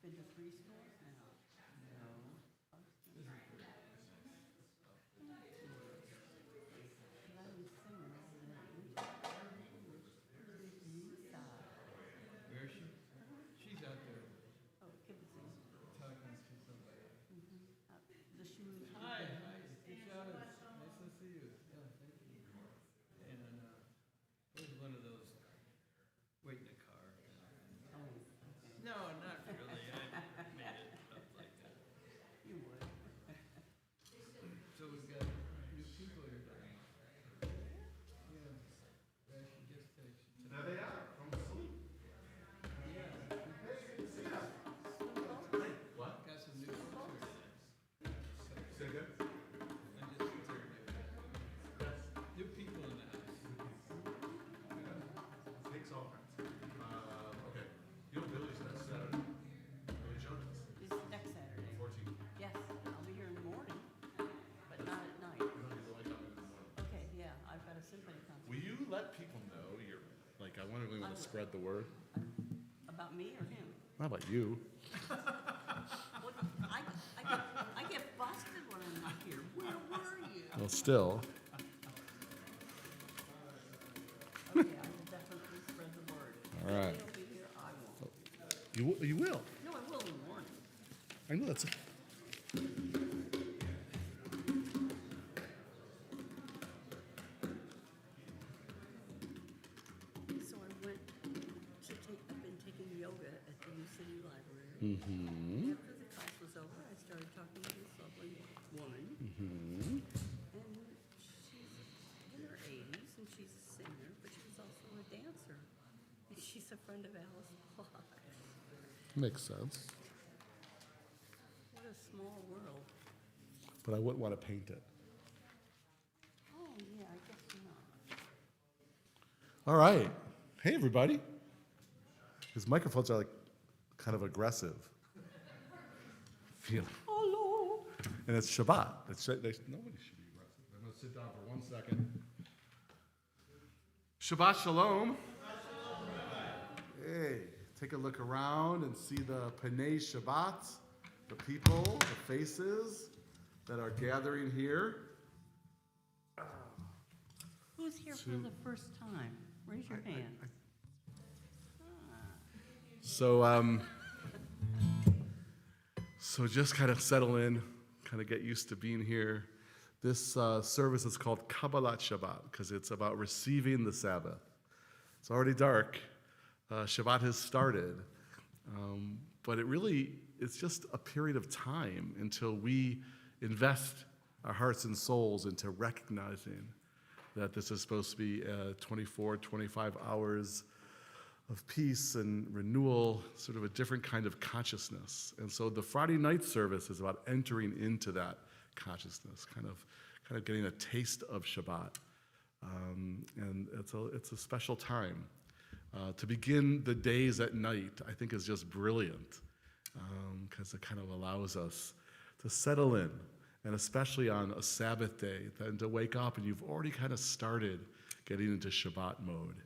Did the preschool now? No. Where is she? She's out there Oh, kibitzing. talking to somebody. The shoes. Hi, Shabbos. Nice to see you. Yeah, thank you. And it was one of those wait in the car. Oh, okay. No, not really. I made it up like that. You would. So we've got new people here today. Yeah. Yeah, she just texted. There they are, from sleep. Yeah. What? Got some new folks here. Say again? I'm just concerned. New people in the house. Takes all kinds. Okay. You know Billy's next Saturday. Billy Jones. It's next Saturday. 14. Yes, I'll be here in the morning, but not at night. You don't need to light up in the morning. Okay, yeah, I've got a symphony concert. Will you let people know you're, like, I want to spread the word? About me or him? How about you? Well, I get busted when I'm not here. Where were you? Well, still. Okay, I will definitely spread the word. All right. If they'll be here, I won't. You will. No, I will in the morning. I know that's. So I went to I've been taking yoga at the U City Library. Mm-hmm. After the class was over, I started talking to this lovely woman. Mm-hmm. And she's in her 80s, and she's a singer, but she's also a dancer. And she's a friend of Alice Clark. Makes sense. What a small world. But I wouldn't want to paint it. Oh, yeah, I guess not. All right. Hey, everybody. His microphones are like kind of aggressive. Feel. Hello. And it's Shabbat. Nobody should be aggressive. I'm going to sit down for 1 second. Shabbat Shalom. Hey, take a look around and see the Panei Shabbat, the people, the faces that are gathering here. Who's here for the first time? Raise your hand. So just kind of settle in, kind of get used to being here. This service is called Kabbalat Shabbat because it's about receiving the Sabbath. It's already dark. Shabbat has started. But it's just a period of time until we invest our hearts and souls into recognizing that this is supposed to be 24, 25 hours of peace and renewal, sort of a different kind of consciousness. And so the Friday night service is about entering into that consciousness, kind of getting a taste of Shabbat. And it's a special time. To begin the days at night, I think, is just brilliant because it kind of allows us to settle in, and especially on a Sabbath day, then to wake up and you've already kind of started getting into Shabbat mode.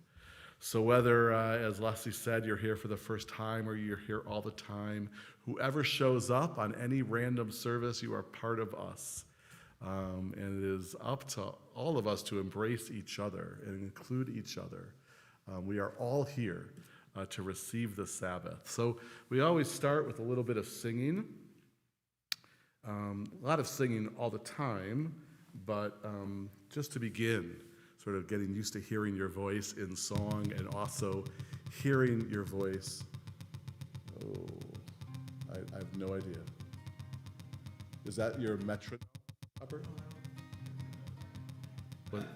So whether, as Leslie said, you're here for the first time or you're here all the time, whoever shows up on any random service, you are part of us. And it is up to all of us to embrace each other and include each other. We are all here to receive the Sabbath. So we always start with a little bit of singing. A lot of singing all the time, but just to begin, sort of getting used to hearing your voice in song and also hearing your voice. Oh, I have no idea. Is that your metronome, Robert? But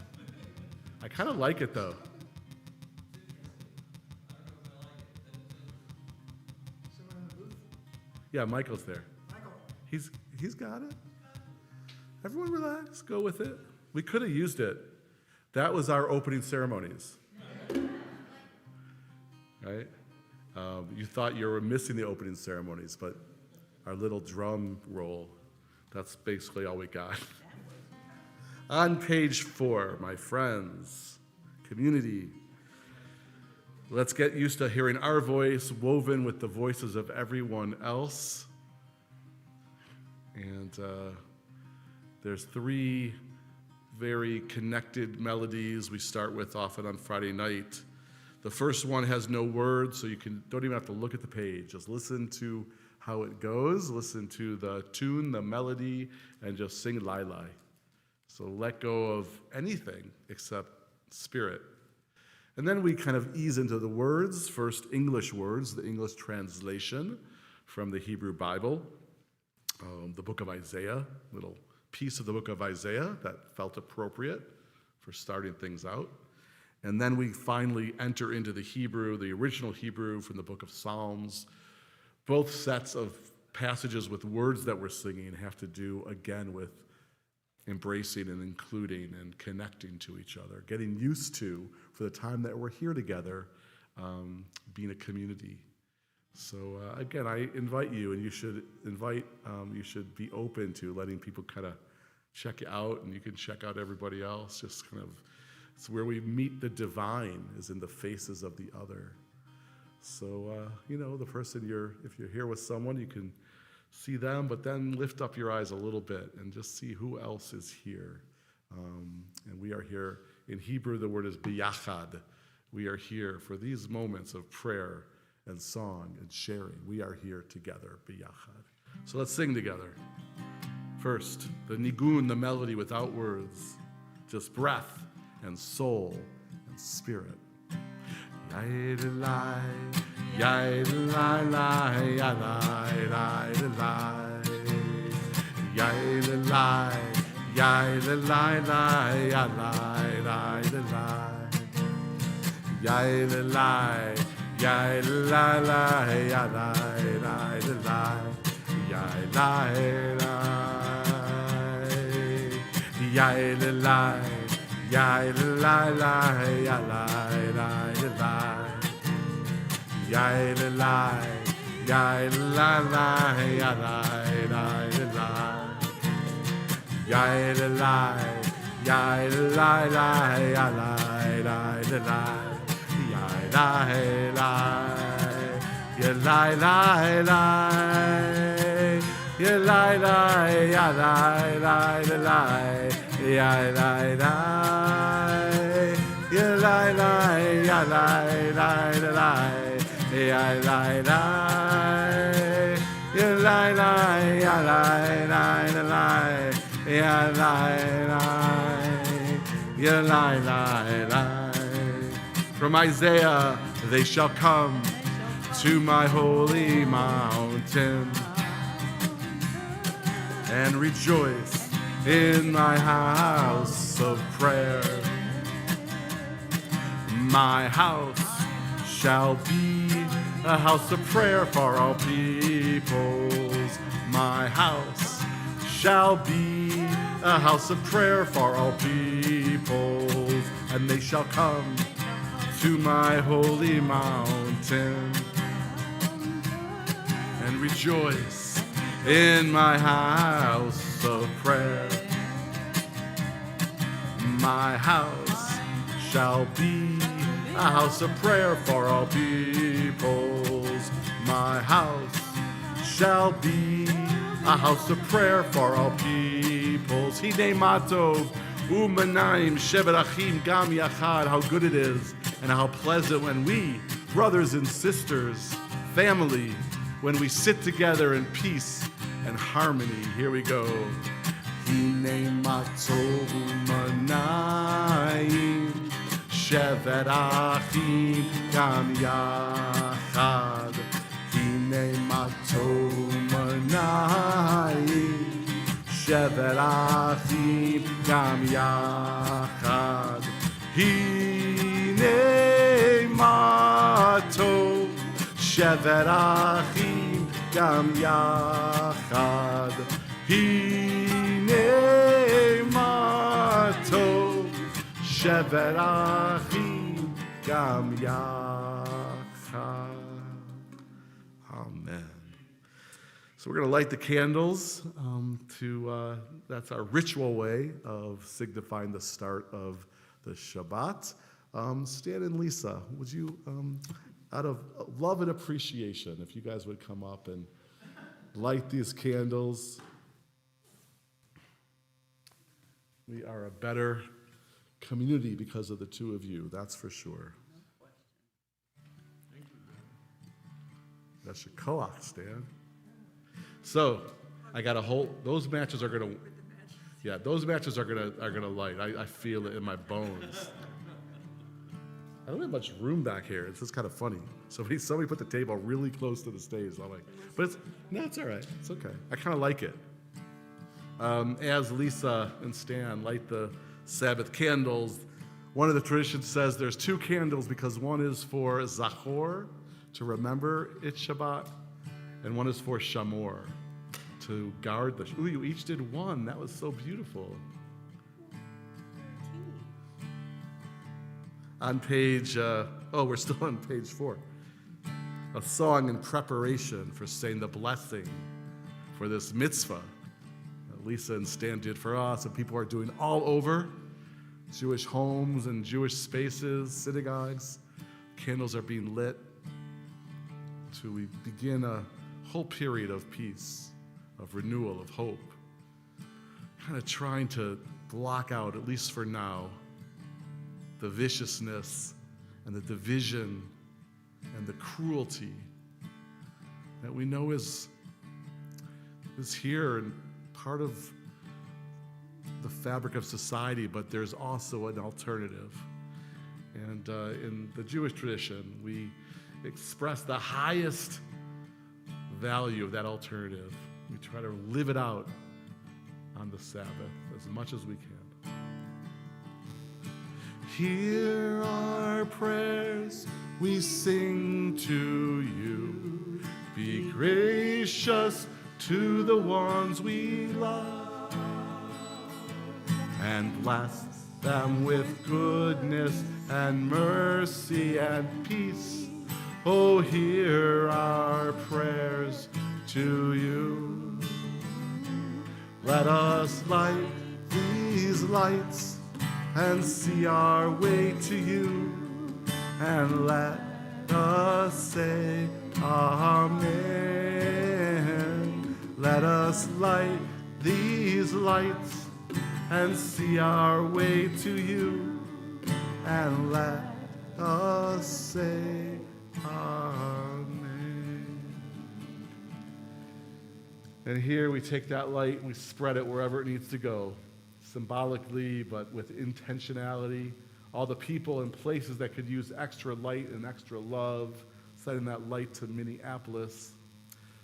I kind of like it though. Yeah, Michael's there. He's got it. Everyone relax, go with it. We could have used it. That was our opening ceremonies. Right? You thought you were missing the opening ceremonies, but our little drum roll, that's basically all we got. On page 4, my friends, community. Let's get used to hearing our voice woven with the voices of everyone else. And there's 3 very connected melodies we start with often on Friday night. The first one has no words, so you don't even have to look at the page. Just listen to how it goes, listen to the tune, the melody, and just sing Lai Lai. So let go of anything except spirit. And then we kind of ease into the words, first English words, the English translation from the Hebrew Bible, the book of Isaiah, little piece of the book of Isaiah that felt appropriate for starting things out. And then we finally enter into the Hebrew, the original Hebrew from the book of Psalms. Both sets of passages with words that we're singing have to do, again, with embracing and including and connecting to each other, getting used to, for the time that we're here together, being a community. So again, I invite you, and you should be open to letting people kind of check you out, and you can check out everybody else. Just kind of, it's where we meet the divine, is in the faces of the other. So, the person if you're here with someone, you can see them, but then lift up your eyes a little bit and just see who else is here. And we are here. In Hebrew, the word is biyachad. We are here for these moments of prayer and song and sharing. We are here together, biyachad. So let's sing together. First, the nigun, the melody without words, just breath and soul and spirit. Yai-da-lai, yai-da-lai-lai, yai-lai-lai-lai, yai-da-lai, yai-da-lai-lai, yai-lai-lai-lai, yai-da-lai, yai-da-lai-lai, yai-lai-lai-lai, yai-lai-lai, yai-da-lai, yai-da-lai-lai, yai-lai-lai-lai, yai-da-lai, yai-da-lai-lai, yai-lai-lai-lai, yai-da-lai, yai-da-lai-lai, yai-lai-lai-lai, yai-lai-lai, yai-lai-lai-lai, yai-lai-lai, yai-lai-lai-lai, yai-lai-lai, yai-lai-lai, yai-lai-lai-lai, yai-lai-lai, yai-lai-lai, yai-lai-lai-lai, yai-lai-lai, yai-lai-lai. From Isaiah, they shall come to my holy mountain and rejoice in my house of prayer. My house shall be a house of prayer for all peoples. My house shall be a house of prayer for all peoples. And they shall come to my holy mountain and rejoice in my house of prayer. My house shall be a house of prayer for all peoples. My house shall be a house of prayer for all peoples. Hine matov u'manayim shevet achim gam yachad. How good it is and how pleasant when we, brothers and sisters, family, when we sit together in peace and harmony. Here we go. Hine matov u'manayim shevet achim gam yachad. Hine matov u'manayim shevet achim gam yachad. Hine matov shevet achim gam yachad. Hine matov shevet achim gam yachad. Amen. So we're going to light the candles. That's our ritual way of signifying the start of the Shabbat. Stan and Lisa, would you, out of love and appreciation, if you guys would come up and light these candles. We are a better community because of the two of you, that's for sure. That's your koach, Stan. So, I got a whole, those matches are gonna, yeah, those matches are gonna light. I feel it in my bones. I don't have much room back here. It's just kind of funny. Somebody put the table really close to the stage. I'm like, but it's all right. It's okay. I kind of like it. As Lisa and Stan light the Sabbath candles, one of the traditions says there's two candles because one is for Zachor, to remember it's Shabbat, and one is for Shamor, to guard the. Ooh, you each did one. That was so beautiful. On page, we're still on page 4. A song in preparation for saying the blessing for this mitzvah that Lisa and Stan did for us, and people are doing all over Jewish homes and Jewish spaces, synagogues. Candles are being lit to we begin a whole period of peace, of renewal, of hope. Kind of trying to block out, at least for now, the viciousness and the division and the cruelty that we know is here and part of the fabric of society, but there's also an alternative. And in the Jewish tradition, we express the highest value of that alternative. We try to live it out on the Sabbath as much as we can. Hear our prayers, we sing to you. Be gracious to the ones we love, and bless them with goodness and mercy and peace. Oh, hear our prayers to you. Let us light these lights and see our way to you, and let us say Amen. Let us light these lights and see our way to you, and let us say Amen. And here we take that light and we spread it wherever it needs to go, symbolically, but with intentionality. All the people and places that could use extra light and extra love, sending that light to Minneapolis,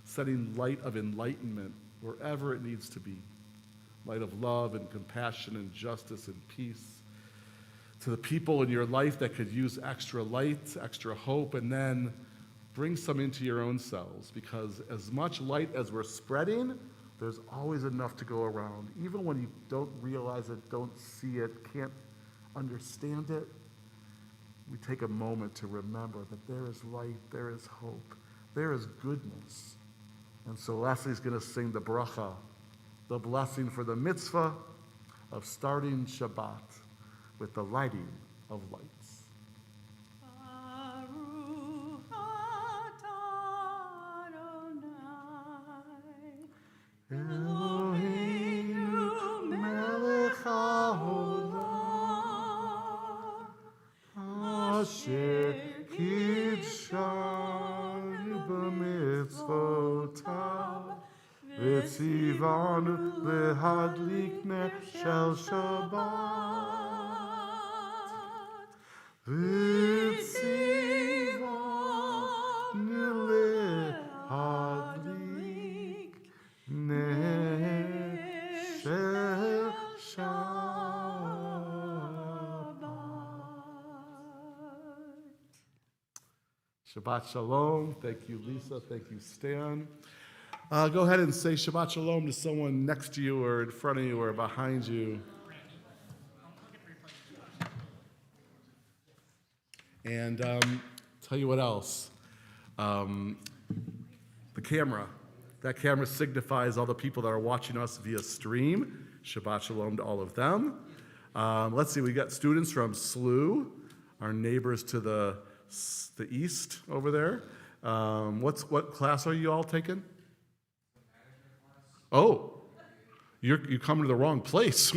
sending light of enlightenment wherever it needs to be, light of love and compassion and justice and peace. To the people in your life that could use extra light, extra hope, and then bring some into your own selves, because as much light as we're spreading, there's always enough to go around. Even when you don't realize it, don't see it, can't understand it, we take a moment to remember that there is light, there is hope, there is goodness. And so Leslie's going to sing the bracha, the blessing for the mitzvah of starting Shabbat with the lighting of lights. Eloheinu melech haolam, asher kidshanu b'mitzvotav, v'tzivanu lehadlik ner shel Shabbat, v'tzivanu lehadlik ner shel Shabbat. Shabbat Shalom. Thank you, Lisa. Thank you, Stan. Go ahead and say Shabbat Shalom to someone next to you or in front of you or behind you. And tell you what else. The camera. That camera signifies all the people that are watching us via stream. Shabbat Shalom to all of them. Let's see, we got students from SLU, our neighbors to the east over there. What class are you all taking? Oh, you come to the wrong place.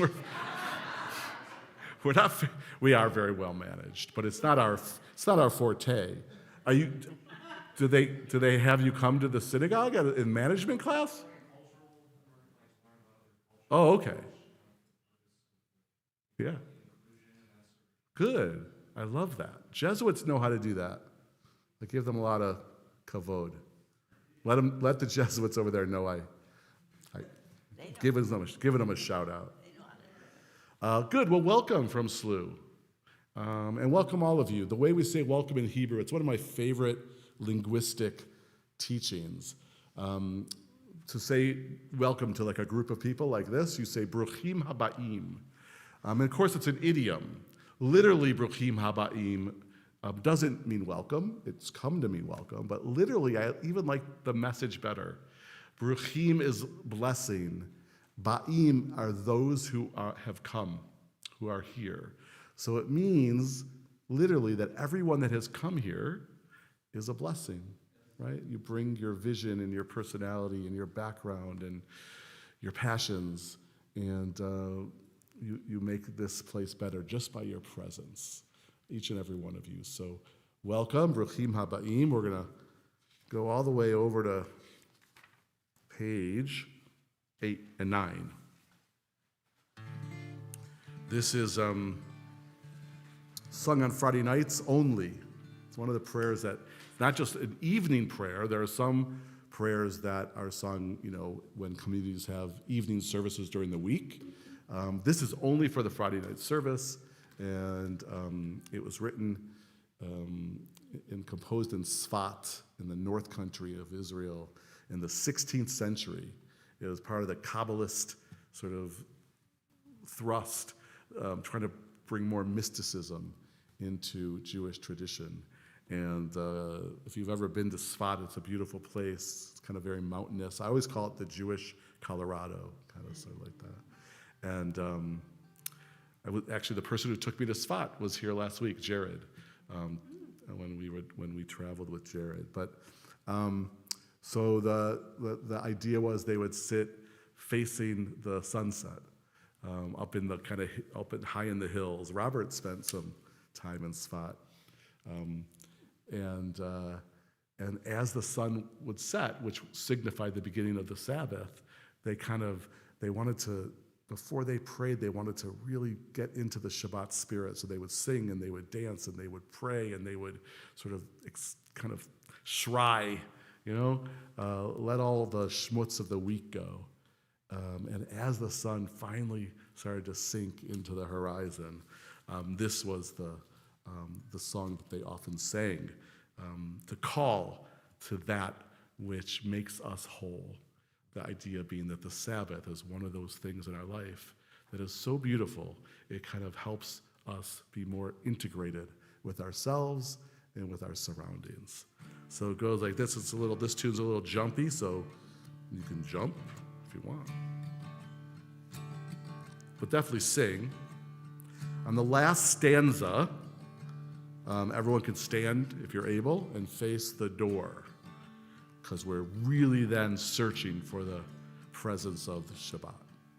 We are very well managed, but it's not our forte. Do they have you come to the synagogue in management class? Oh, okay. Yeah. Good. I love that. Jesuits know how to do that. I give them a lot of kavod. Let the Jesuits over there know I giving them a shout out. Good. Well, welcome from SLU. And welcome all of you. The way we say welcome in Hebrew, it's one of my favorite linguistic teachings. To say welcome to like a group of people like this, you say bruchim habaim. And of course, it's an idiom. Literally, bruchim habaim doesn't mean welcome. It's come to mean welcome. But literally, I even like the message better. Bruchim is blessing. Ba'im are those who have come, who are here. So it means literally that everyone that has come here is a blessing, right? You bring your vision and your personality and your background and your passions, and you make this place better just by your presence, each and every one of you. So welcome, Bruchim Habaim. We're going to go all the way over to page 8 and 9. This is sung on Friday nights only. It's one of the prayers that, not just an evening prayer, there are some prayers that are sung, when communities have evening services during the week. This is only for the Friday night service, and it was written and composed in Sfat, in the north country of Israel, in the 16th century. It was part of the Kabbalist sort of thrust, trying to bring more mysticism into Jewish tradition. And if you've ever been to Sfat, it's a beautiful place. It's kind of very mountainous. I always call it the Jewish Colorado, kind of sort of like that. And actually, the person who took me to Sfat was here last week, Jared, when we traveled with Jared. But so the idea was they would sit facing the sunset, up high in the hills. Robert spent some time in Sfat. And as the sun would set, which signified the beginning of the Sabbath, they wanted to, before they prayed, they wanted to really get into the Shabbat spirit. So they would sing and they would dance and they would pray and they would sort of kind of shry, let all the schmutz of the week go. And as the sun finally started to sink into the horizon, this was the song that they often sang, to call to that which makes us whole. The idea being that the Sabbath is one of those things in our life that is so beautiful, it kind of helps us be more integrated with ourselves and with our surroundings. So it goes like this. This tune's a little jumpy, so you can jump if you want. But definitely sing. On the last stanza, everyone can stand, if you're able, and face the door, because we're really then searching for the presence of the Shabbat.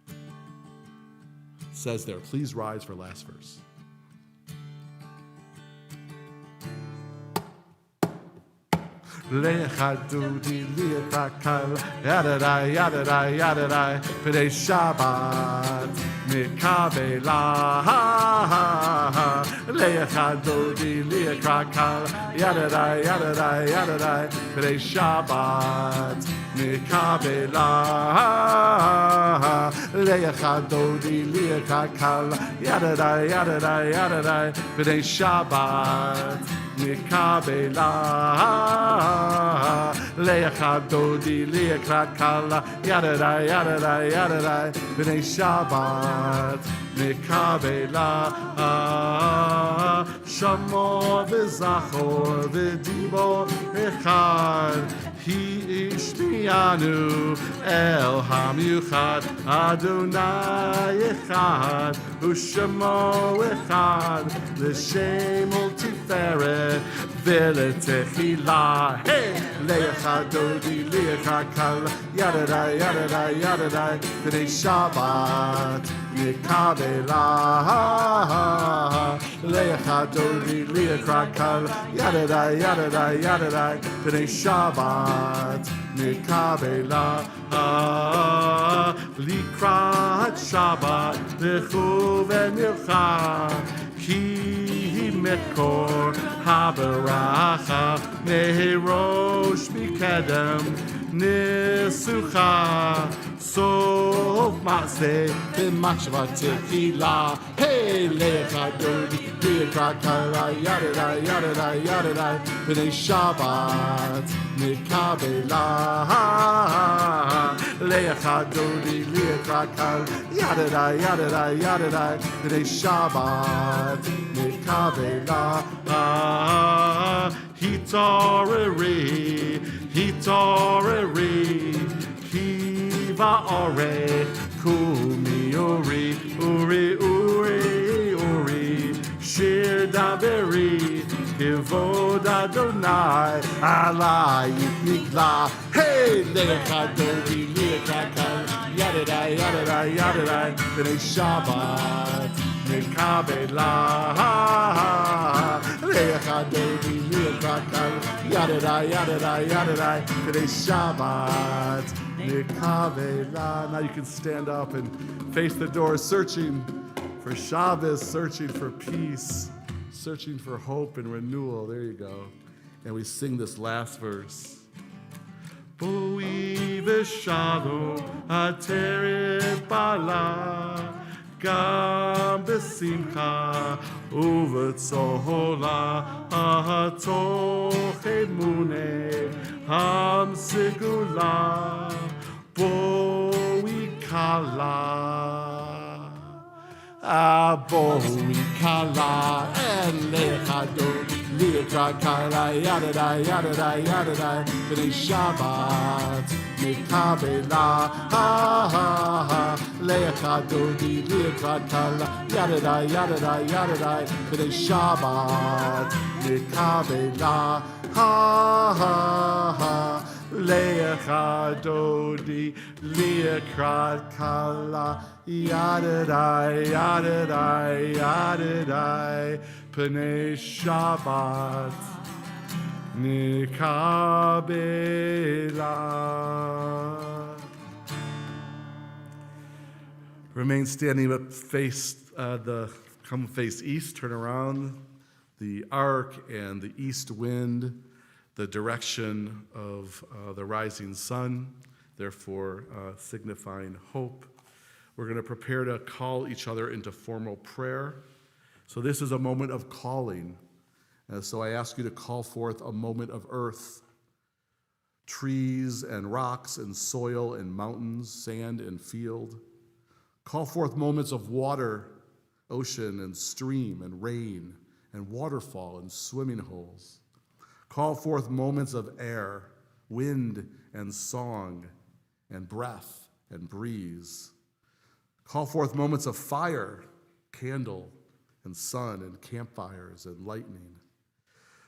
It says there, please rise for last verse. Lecha dudi lecha kal yadadai yadadai yadadai p'nei Shabbat mikabela lecha dudi lecha kal yadadai yadadai yadadai p'nei Shabbat mikabela lecha dudi lecha kal yadadai yadadai yadadai p'nei Shabbat mikabela lecha dodi lecha kala yadadai yadadai yadadai b'nei Shabbat mikabela shamo v'zachor v'dibor echad hi ishmianu el hamiuchad Adonai echad ושמו אחד, לשם ולתפארת ולתחילה. היי! לך דודי, לך קל, ידדי, ידדי, ידדי, כדי שבת נקבלה. לך דודי, לך קל, ידדי, ידדי, ידדי, כדי שבת נקבלה. לקראת שבת לכו ונלכה, כי היא מקור הברכה, מראש מקדם ניסוחה, סוף מעשה במחשבה תחילה. היי! לך דודי, לך קלה, ידדי, ידדי, ידדי, בני שבת נקבלה. לך דודי, לך קל, ידדי, ידדי, ידדי, בני שבת נקבלה. התעוררי, התעוררי, כי באורך קומי אורי, אורי, אורי, אורי, שיר דברי, כבוד אדוני עלייך נגלה. היי! לך דודי, לך קל, ידדי, ידדי, ידדי, בני שבת נקבלה. לך דודי, לך קל, ידדי, ידדי, ידדי, כדי שבת נקבלה. Now you can stand up and face the door, searching for Shabbos, searching for peace, searching for hope and renewal. There you go. And we sing this last verse. Boi v'shalom ateret bala, גם בשמחה ובצהלה, התוך אמונה המסגולה, בואי כלה. בואי כלה, אין לך דודי, לקרא קלה, ידדי, ידדי, ידדי, בני שבת נקבלה. לך דודי, לקרא קלה, ידדי, ידדי, ידדי, בני שבת נקבלה. לך דודי, לקראת קלה, ידדי, ידדי, ידדי, פני שבת נקבלה. Remain standing, but come face east, turn around. The ark and the east wind, the direction of the rising sun, therefore signifying hope. We're going to prepare to call each other into formal prayer. So this is a moment of calling. So I ask you to call forth a moment of earth, trees and rocks and soil and mountains, sand and field. Call forth moments of water, ocean and stream and rain and waterfall and swimming holes. Call forth moments of air, wind and song and breath and breeze. Call forth moments of fire, candle and sun and campfires and lightning.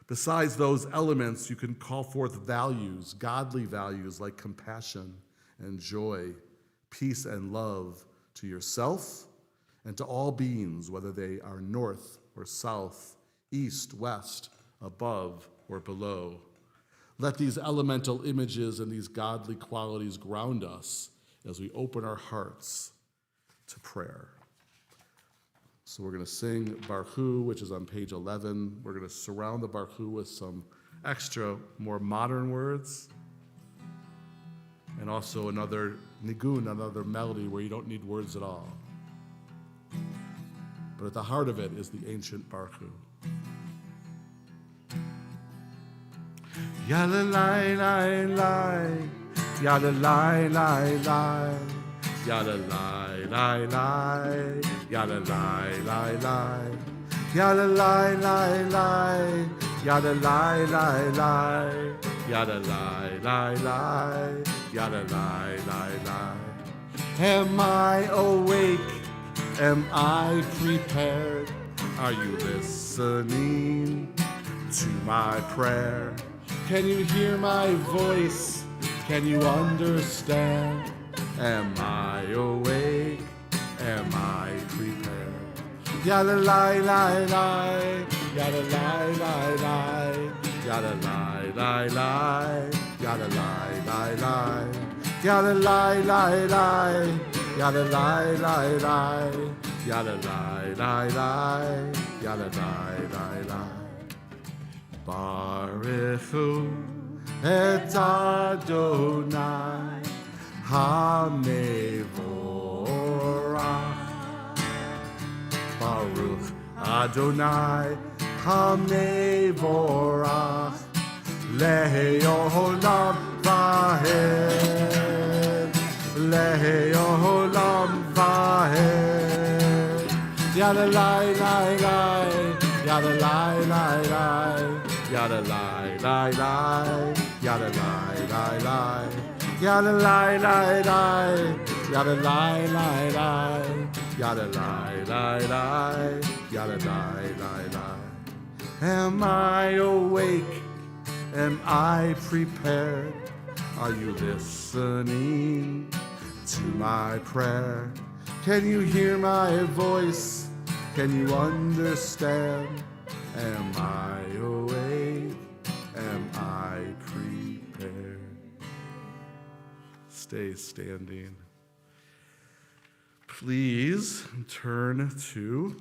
Besides those elements, you can call forth values, godly values like compassion and joy, peace and love to yourself and to all beings, whether they are north or south, east, west, above, or below. Let these elemental images and these godly qualities ground us as we open our hearts to prayer. So we're going to sing Baruch Hu, which is on page 11. We're going to surround the Baruch Hu with some extra, more modern words, and also another nigun, another melody where you don't need words at all. But at the heart of it is the ancient Baruch Hu. Yada lai lai lai, yada lai lai lai, yada lai lai lai, yada lai lai lai, yada lai lai lai, yada lai lai lai, yada lai lai lai, yada lai lai lai. Am I awake Am I prepared? Are you listening to my prayer? Can you hear my voice? Can you understand? Am I awake? Am I prepared? Yada lie lie lie, yada lie lie lie, yada lie lie lie, yada lie lie lie, yada lie lie lie, yada lie lie lie, yada lie lie lie, yada lie lie lie. Baruchu et Adonai HaMevorach. Baruch Adonai HaMevorach Le'olam va'ed, Le'olam va'ed. Yada lai lai lai, yada lai lai lai, yada lai lai lai, yada lai lai lai, yada lai lai lai, yada lai lai lai, yada lai lai lai, yada lai lai lai. Am I awake? Am I prepared? Are you listening to my prayer? Can you hear my voice? Can you understand? Am I awake? Am I prepared? Stay standing. Please turn to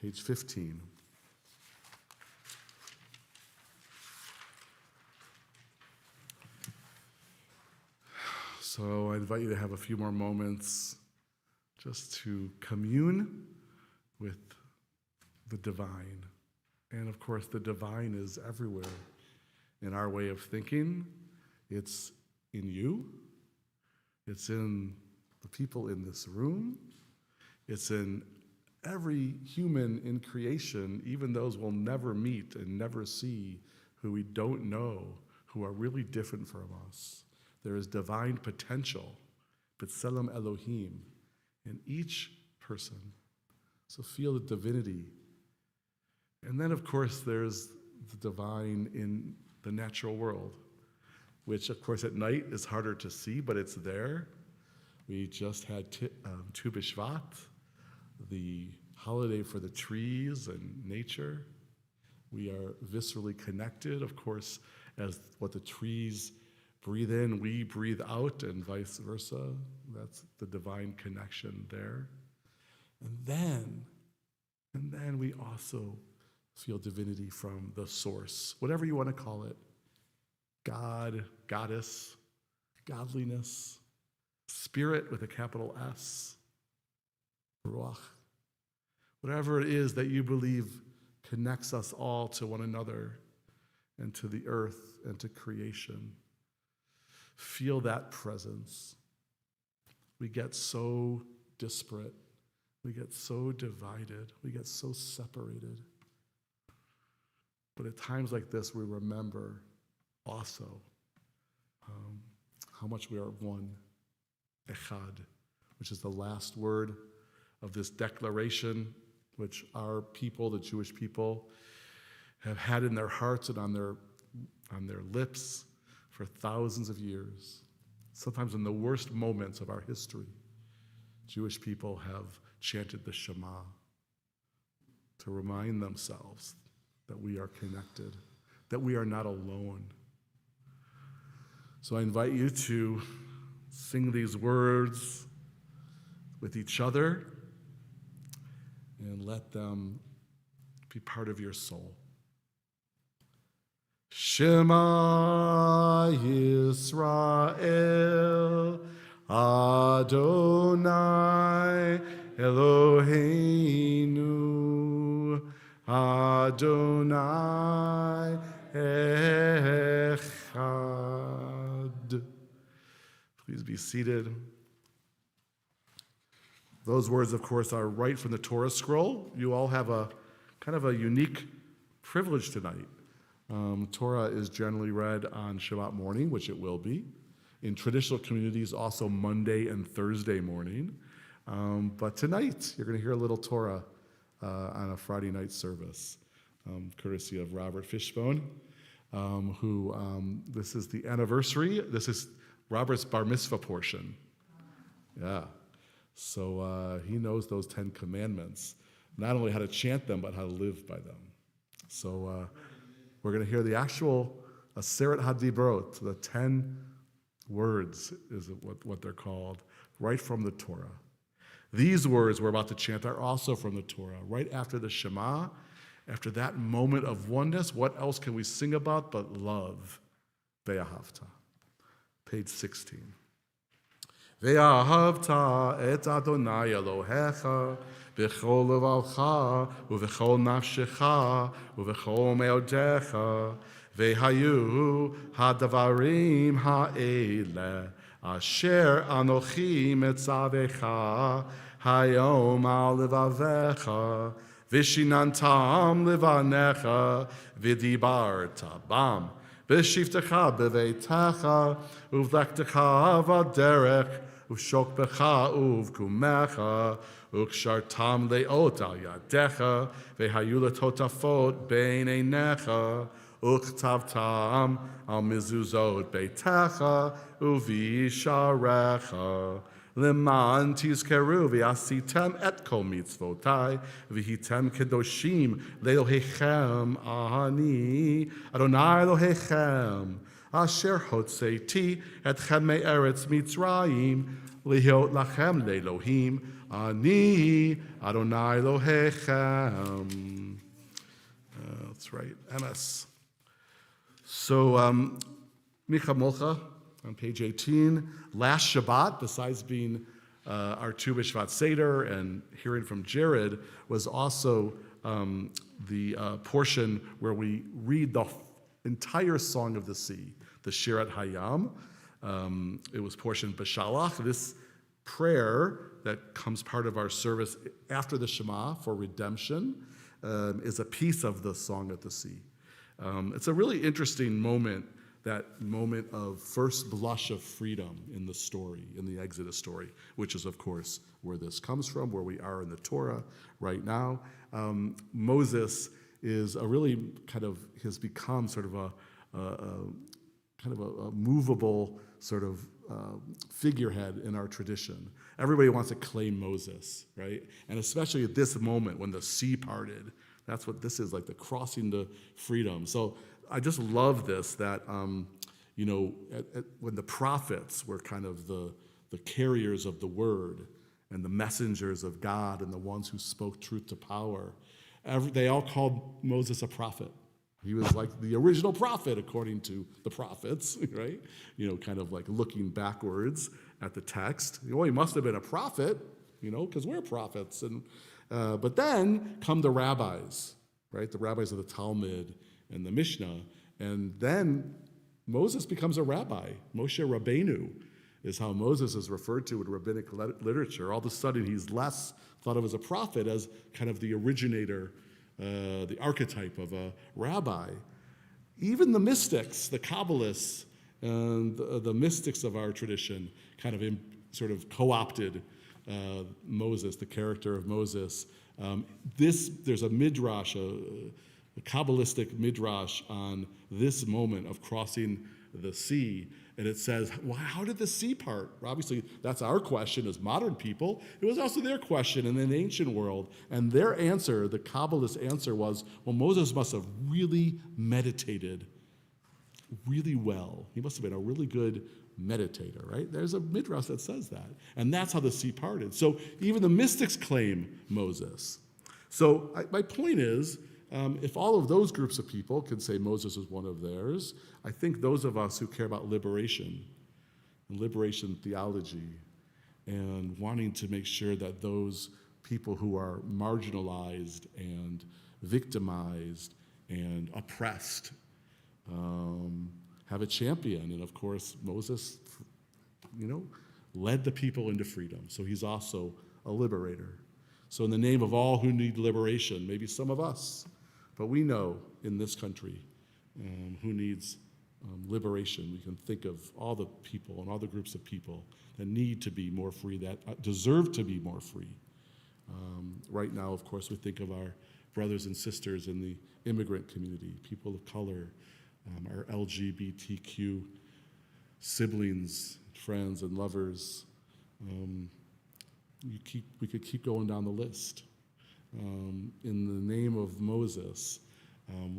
page 15. So I invite you to have a few more moments just to commune with the divine. And of course, the divine is everywhere in our way of thinking. It's in you. It's in the people in this room. It's in every human in creation, even those we'll never meet and never see, who we don't know, who are really different from us. There is divine potential, B'Tselem Elohim, in each person. So feel the divinity. And then, of course, there's the divine in the natural world, which, of course, at night is harder to see, but it's there. We just had Tu B'Shvat, the holiday for the trees and nature. We are viscerally connected, of course, as what the trees breathe in, we breathe out, and vice versa. That's the divine connection there. And then we also feel divinity from the source, whatever you want to call it. God, goddess, godliness, spirit with a capital S, Ruach. Whatever it is that you believe connects us all to one another and to the earth and to creation. Feel that presence. We get so disparate. We get so divided. We get so separated. But at times like this, we remember also how much we are one, echad, which is the last word of this declaration, which our people, the Jewish people, have had in their hearts and on their lips for thousands of years. Sometimes in the worst moments of our history, Jewish people have chanted the Shema to remind themselves that we are connected, that we are not alone. So I invite you to sing these words with each other and let them be part of your soul. Shema Yisrael, Adonai Eloheinu, Adonai Echad. Please be seated. Those words, of course, are right from the Torah scroll. You all have a kind of a unique privilege tonight. Torah is generally read on Shabbat morning, which it will be. In traditional communities, also Monday and Thursday morning. But tonight, you're going to hear a little Torah on a Friday night service, courtesy of Robert Fishbone, this is the anniversary. This is Robert's bar mitzvah portion. Yeah. So he knows those 10 commandments, not only how to chant them, but how to live by them. So we're going to hear the actual Aseret HaDibrot, the 10 words is what they're called, right from the Torah. These words we're about to chant are also from the Torah. Right after the Shema, after that moment of oneness, what else can we sing about but love? Ve'ahavta. Page 16. Ve'ahavta et Adonai Elohecha b'chol levalcha u'v'chol nafshecha u'v'chol meodecha ve'hayu hadavarim ha'ele asher anochi metzavecha hayom al levavecha vishinantam levanecha vidibarta bam b'shivtecha b'veitecha uvlektecha v'derech uvshokbecha uvkumecha ukshartam leot al yadecha vehayu letotafot bein einecha uktavtam al mizuzot beitecha uvisharecha leman tizkeru v'asitem et kol mitzvotai v'hitem kedoshim le'lohechem ani Adonai Elohechem asher hotzeiti etchem me'eretz Mitzrayim lihiot lachem le'Elohim ani Adonai Elohechem. That's right, MS. So, Micha Molcha, on page 18, last Shabbat, besides being our Tu B'Shvat Seder and hearing from Jared, was also the portion where we read the entire Song of the Sea, the Shirat Hayam. It was portioned B'Shalach, this prayer that comes part of our service after the Shema for redemption, is a piece of the Song of the Sea. It's a really interesting moment, that moment of first blush of freedom in the story, in the Exodus story, which is, of course, where this comes from, where we are in the Torah right now. Moses is has become sort of a movable sort of figurehead in our tradition. Everybody wants to claim Moses, right? And especially at this moment when the sea parted, that's what this is, like the crossing to freedom. So I just love this, that, when the prophets were kind of the carriers of the word and the messengers of God and the ones who spoke truth to power, they all called Moses a prophet. He was like the original prophet, according to the prophets, right? Kind of like looking backwards at the text. He must have been a prophet, because we're prophets. But then come the rabbis, right? The rabbis of the Talmud and the Mishnah, and then Moses becomes a rabbi. Moshe Rabbeinu is how Moses is referred to in rabbinic literature. All of a sudden, he's less thought of as a prophet, as kind of the originator, the archetype of a rabbi. Even the mystics, the Kabbalists, and the mystics of our tradition kind of sort of co-opted Moses, the character of Moses. There's a midrash, a Kabbalistic midrash on this moment of crossing the sea, and it says, well, how did the sea part? Obviously, that's our question as modern people. It was also their question in the ancient world, and their answer, the Kabbalist answer, was, well, Moses must have really meditated really well. He must have been a really good meditator, right? There's a midrash that says that, and that's how the sea parted. So even the mystics claim Moses. So my point is, if all of those groups of people can say Moses was one of theirs, I think those of us who care about liberation and liberation theology and wanting to make sure that those people who are marginalized and victimized and oppressed have a champion. And of course, Moses, led the people into freedom. So he's also a liberator. So in the name of all who need liberation, maybe some of us, but we know in this country who needs liberation. We can think of all the people and all the groups of people that need to be more free, that deserve to be more free. Right now, of course, we think of our brothers and sisters in the immigrant community, people of color, our LGBTQ siblings, friends, and lovers. We could keep going down the list. In the name of Moses,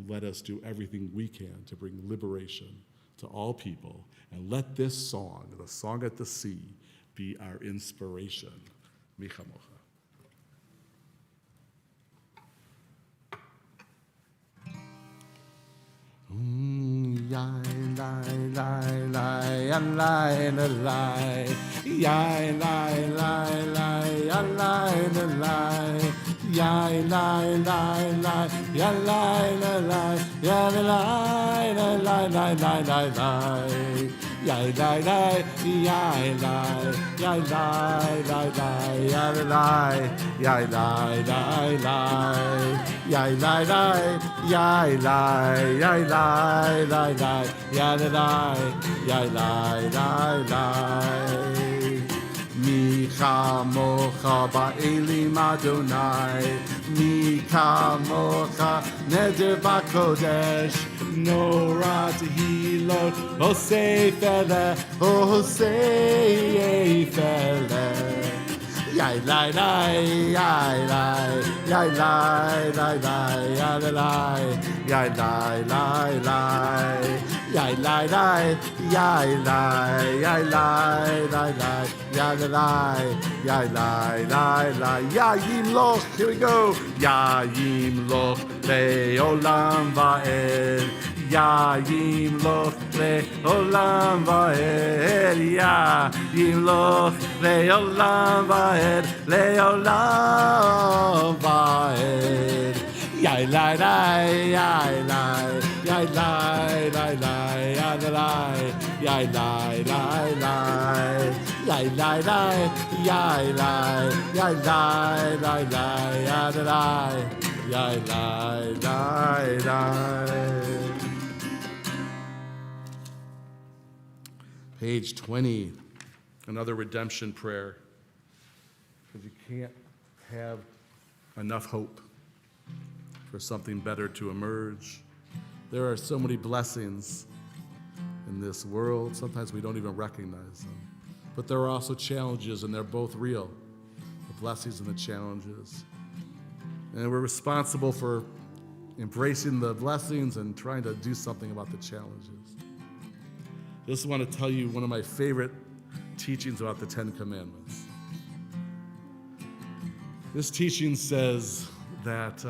let us do everything we can to bring liberation to all people. And let this song, the song at the sea, be our inspiration. Micha mocha. Yai lai lai lai lai lai yai lai lai lai lai lai yai lai lai lai yai lai lai yai lai lai lai lai lai yai lai lai yai lai yai lai lai yai lai yai lai lai yai lai lai yai lai yai lai lai yai lai yai lai lai Mi chamocha ba'elim Adonai, mi kamocha neder b'kodesh, nora tehilot, hosei fele, hosei fele. Yai lai lai, yai lai, yai lai lai lai, yai lai, yai lai lai lai. Yai lai lai, yai lai, yai lai lai lai, yai lai, yai lai lai lai. Yayim loch, here we go. Yayim loch le'olam va'ed. Yayim loch le'olam va'ed. Yayim loch le'olam va'ed. Le'olam va'ed. Yai lai lai, yai lai, yai lai lai lai, yai lai, yai lai lai lai, yai lai lai, yai lai, yai lai lai lai, yai lai, yai lai lai lai. Page 20, another redemption prayer, because you can't have enough hope for something better to emerge. There are so many blessings in this world. Sometimes we don't even recognize them. But there are also challenges, and they're both real, the blessings and the challenges. And we're responsible for embracing the blessings and trying to do something about the challenges. I just want to tell you one of my favorite teachings about the Ten Commandments. This teaching says that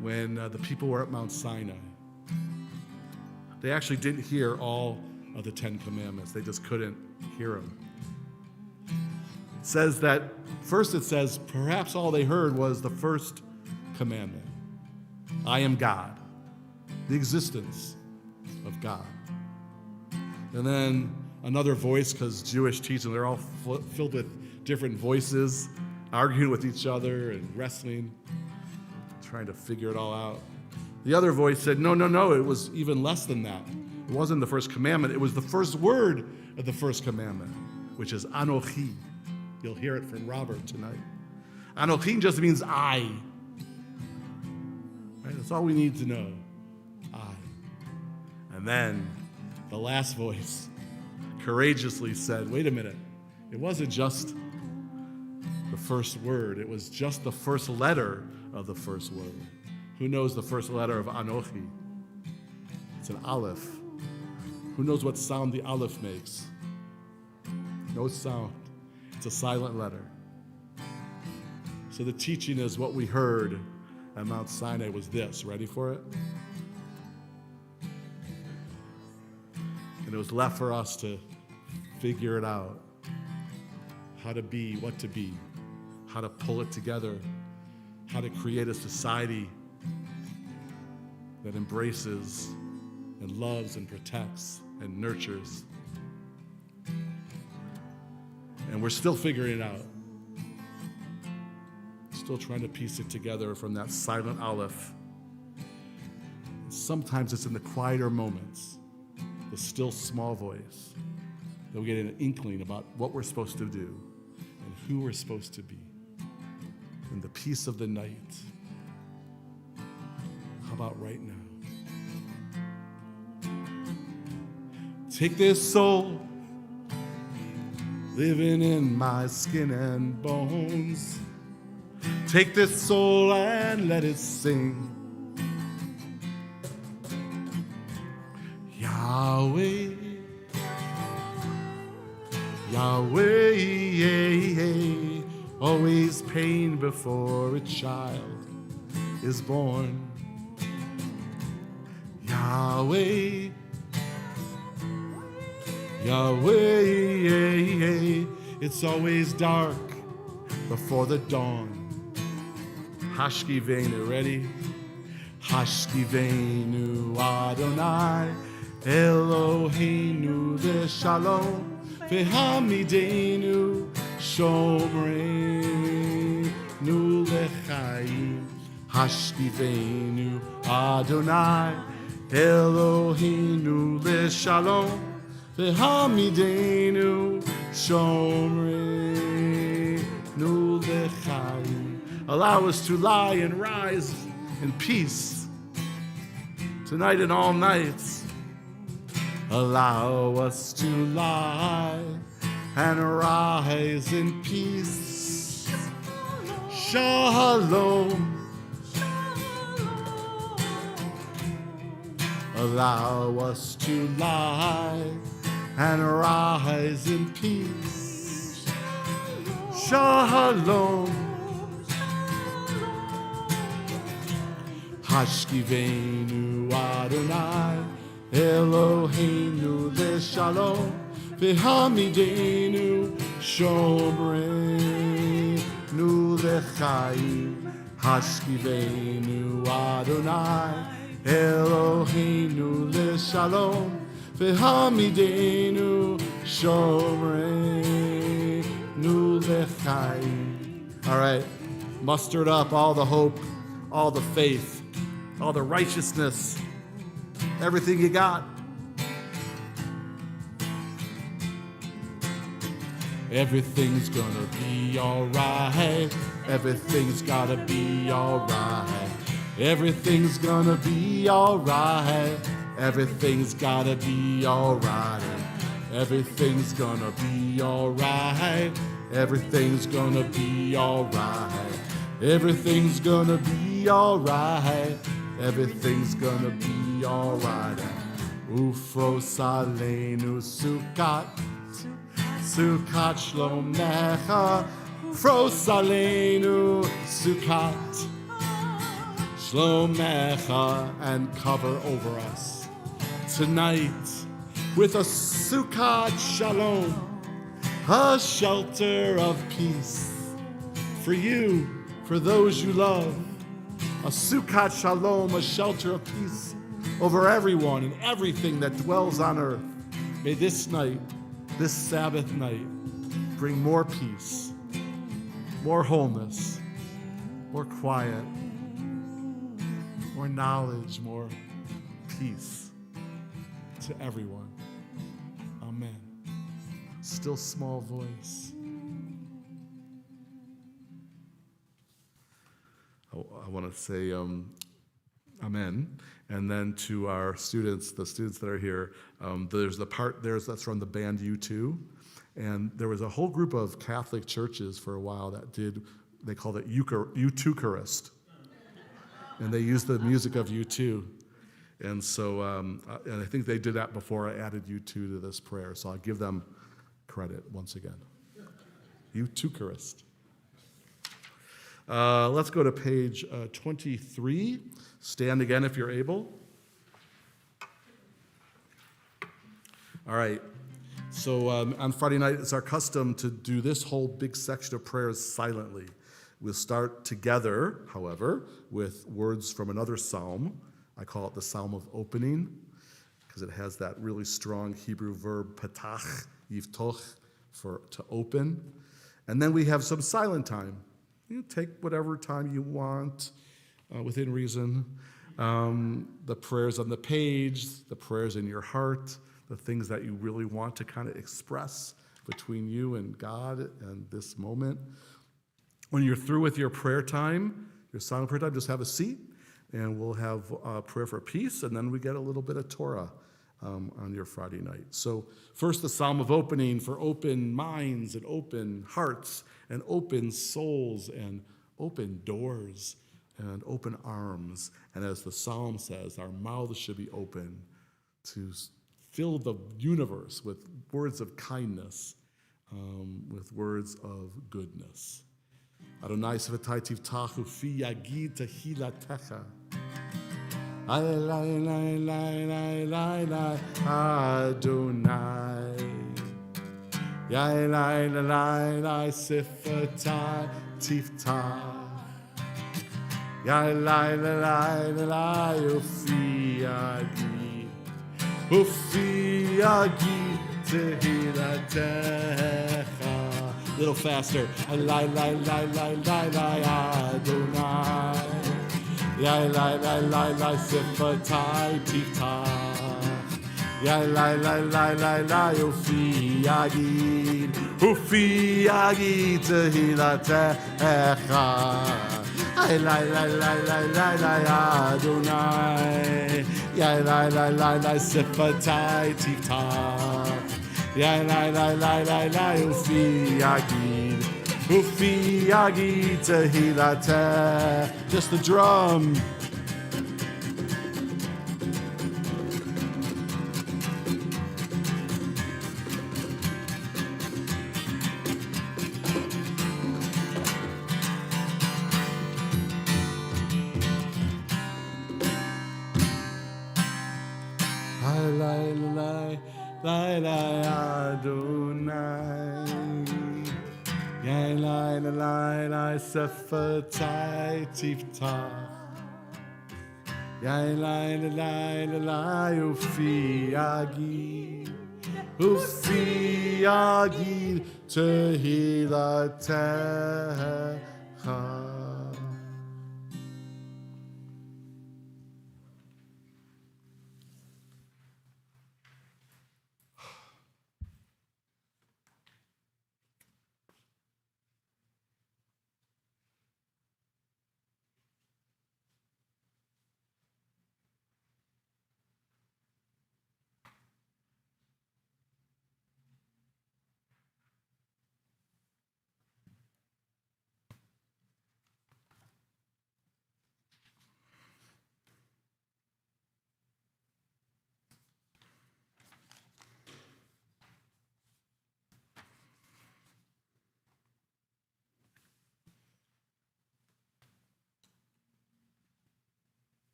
when the people were at Mount Sinai, they actually didn't hear all of the Ten Commandments. They just couldn't hear them. It says that, first it says, perhaps all they heard was the first commandment. I am God, the existence of God. And then another voice, because Jewish teaching, they're all filled with different voices, arguing with each other and wrestling, trying to figure it all out. The other voice said, no, it was even less than that. It wasn't the first commandment. It was the first word of the first commandment, which is Anochi. You'll hear it from Robert tonight. Anochi just means I. Right? That's all we need to know. I. And then the last voice courageously said, wait a minute. It wasn't just the first word. It was just the first letter of the first word. Who knows the first letter of Anochi? It's an Aleph. Who knows what sound the Aleph makes? No sound. It's a silent letter. So the teaching is what we heard at Mount Sinai was this. Ready for it? And it was left for us to figure it out. How to be, what to be, how to pull it together, how to create a society that embraces and loves and protects and nurtures. And we're still figuring it out. Still trying to piece it together from that silent Aleph. sometimes it's in the quieter moments, the still small voice, that we get an inkling about what we're supposed to do and who we're supposed to be. In the peace of the night. How about right now? Take this soul living in my skin and bones. Take this soul and let it sing. Yahweh, Yahweh, always pain before a child is born. Yahweh, Yahweh, it's always dark before the dawn. Hashkivenu, ready? Hashkivenu Adonai, Eloheinu v'shalom, v'hamidenu shomreinu l'chaim. Hashkivenu Adonai, Eloheinu v'shalom, v'hamidenu shomreinu l'chaim. Allow us to lie and rise in peace tonight and all nights. Allow us to lie and rise in peace. Shalom. Allow us to lie and rise in peace. Shalom. Hashkivenu Adonai, Eloheinu v'shalom, v'hamidenu shomreinu l'chaim. Hashkivenu Adonai, Eloheinu v'shalom, v'hamidenu shomreinu l'chaim. All right, mustered up all the hope, all the faith, all the righteousness, everything you got. Everything's gonna be alright. Everything's gotta be alright. Everything's gonna be alright. Everything's gotta be alright. Everything's gonna be alright. Everything's gonna be alright. Everything's gonna be alright. Everything's gonna be alright. Ufros aleinu sukat, sukat shlomecha. Ufros aleinu sukat shlomecha, and cover over us tonight with a sukat shalom, a shelter of peace for you, for those you love. A sukat shalom, a shelter of peace over everyone and everything that dwells on earth. May this night, this Sabbath night, bring more peace, more wholeness, more quiet, more knowledge, more peace to everyone. Amen. Still small voice. I want to say amen. And then to our students, the students that are here, there's the part that's from the band U2. And there was a whole group of Catholic churches for a while that they called it U2charist. And they used the music of U2. And so, and I think they did that before I added U2 to this prayer. So I'll give them credit once again. U2charist. Let's go to page 23. Stand again if you're able. All right. So on Friday night, it's our custom to do this whole big section of prayers silently. We'll start together, however, with words from another psalm. I call it the Psalm of Opening, because it has that really strong Hebrew verb, patach, yivtoch, to open. And then we have some silent time. You take whatever time you want, within reason. the prayers on the page, the prayers in your heart, the things that you really want to kind of express between you and God and this moment. When you're through with your prayer time, your silent prayer time, just have a seat, and we'll have prayer for peace, and then we get a little bit of Torah on your Friday night. So first, the psalm of opening for open minds and open hearts and open souls and open doors and open arms. And as the psalm says, our mouths should be open to fill the universe with words of kindness, with words of goodness. Adonai Sevatai Tivtachu fi yagid tehilatecha. Adonai. Yai Sevatai Tivtach. Ufi yagid tehilatecha. Little faster. Adonai. Yai Sevatai Tivtach. Yai Ufi yagid tehilatecha. Adonai. Yai Sevatai Tivtach. Yai Ufi yagid tehilateh. Just the drum. Adonai. Yai Sevatai Tivtach. Yai Ufi yagid tehilatecha.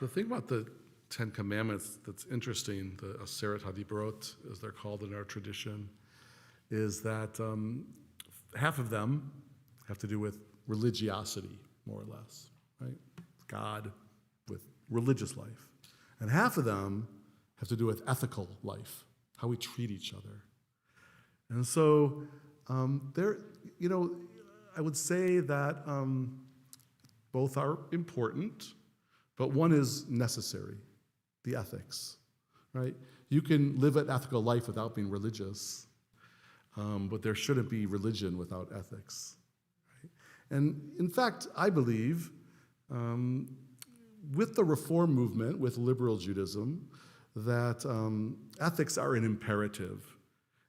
The thing about the Ten Commandments that's interesting, the Aseret HaDibrot, as they're called in our tradition, is that half of them have to do with religiosity, more or less, right? God with religious life. And half of them have to do with ethical life, how we treat each other. And so I would say that both are important, but one is necessary, the ethics, right? You can live an ethical life without being religious, but there shouldn't be religion without ethics, right? And in fact, I believe with the Reform movement, with liberal Judaism, that ethics are an imperative,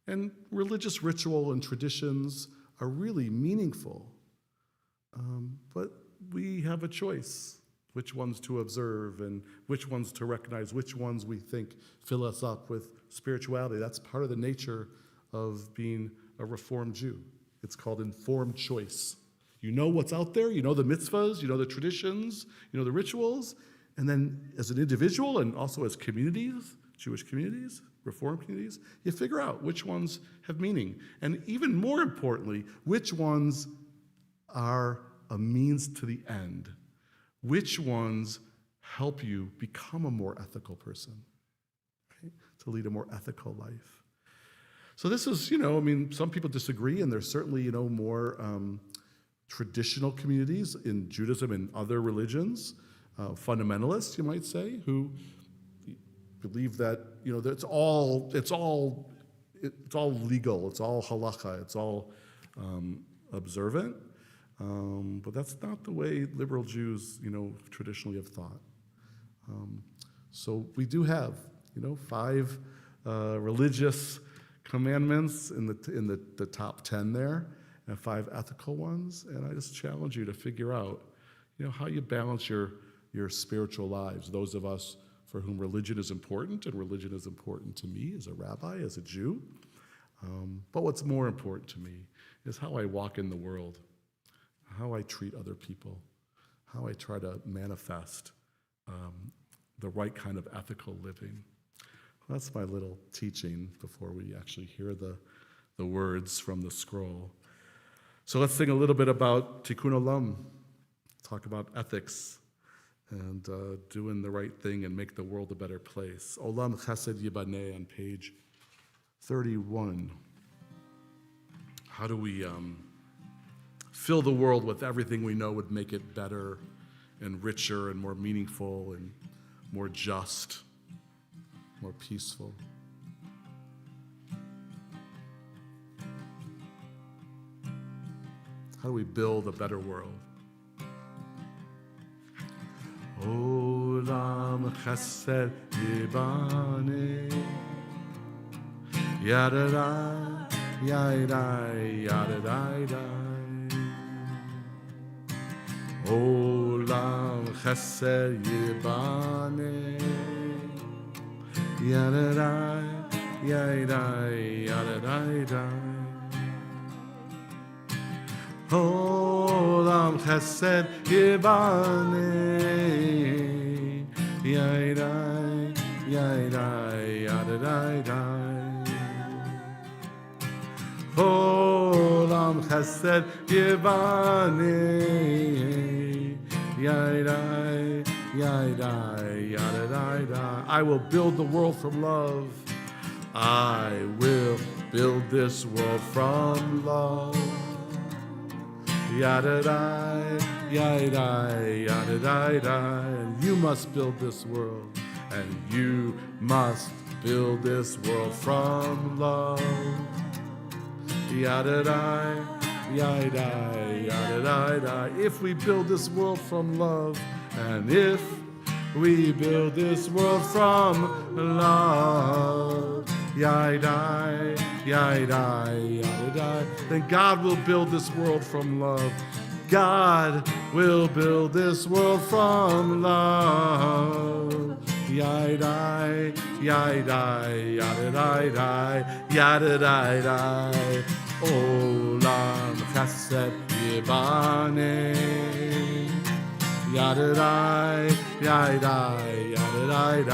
and religious ritual and traditions are really meaningful, but we have a choice. which ones to observe, and which ones to recognize, which ones we think fill us up with spirituality. That's part of the nature of being a Reformed Jew. It's called informed choice. You know what's out there, you know the mitzvahs, you know the traditions, you know the rituals, and then as an individual and also as communities, Jewish communities, Reformed communities, you figure out which ones have meaning. And even more importantly, which ones are a means to the end. Which ones help you become a more ethical person, right? To lead a more ethical life. So this is, some people disagree, and there's certainly, more traditional communities in Judaism and other religions, fundamentalists, you might say, who believe that, that it's all legal, it's all halakha, it's all observant. But that's not the way liberal Jews, traditionally have thought. So we do have, 5 religious commandments in the top 10 there, and 5 ethical ones. And I just challenge you to figure out, how you balance your spiritual lives. Those of us for whom religion is important, and religion is important to me as a rabbi, as a Jew. But what's more important to me is how I walk in the world, how I treat other people, how I try to manifest the right kind of ethical living. That's my little teaching before we actually hear the words from the scroll. So let's sing a little bit about Tikkun Olam, talk about ethics and doing the right thing and make the world a better place. Olam Chesed Yibaneh on page 31. How do we fill the world with everything we know would make it better and richer and more meaningful and more just, more peaceful? How do we build a better world? Olam Chesed Yibaneh Yadadai Yadai Yadadai Olam Chesed Yibaneh Yadadai Yadai Yadadai Olam Chesed Yibaneh Yadai Yadai Yadadai Olam Chesed Yibaneh Yadai Yadai Yadadai I will build the world from love. I will build this world from love. Yadadai, yadai, yadadai, and you must build this world, and you must build this world from love. Yadadai, yadai, yadadai, if we build this world from love, and if we build this world from love, yadai, yadai, yadai, then God will build this world from love. God will build this world from love. Yadai, yadai, yadai, yadai, Olam Chesed Yibaneh. Yadai, yadai, yadai,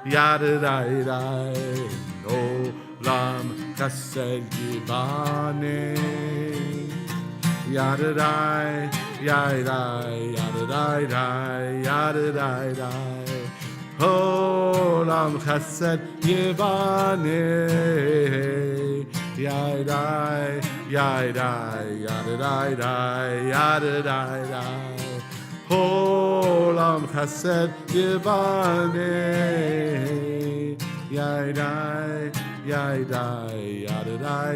yadai, Olam Chesed Yibaneh. Yadai, yadai, yadai, yadai, Olam Chesed Yibaneh. Yadai, yadai, yadai, yadai, Olam Chesed Yibaneh. Yadai, yadai, yadai,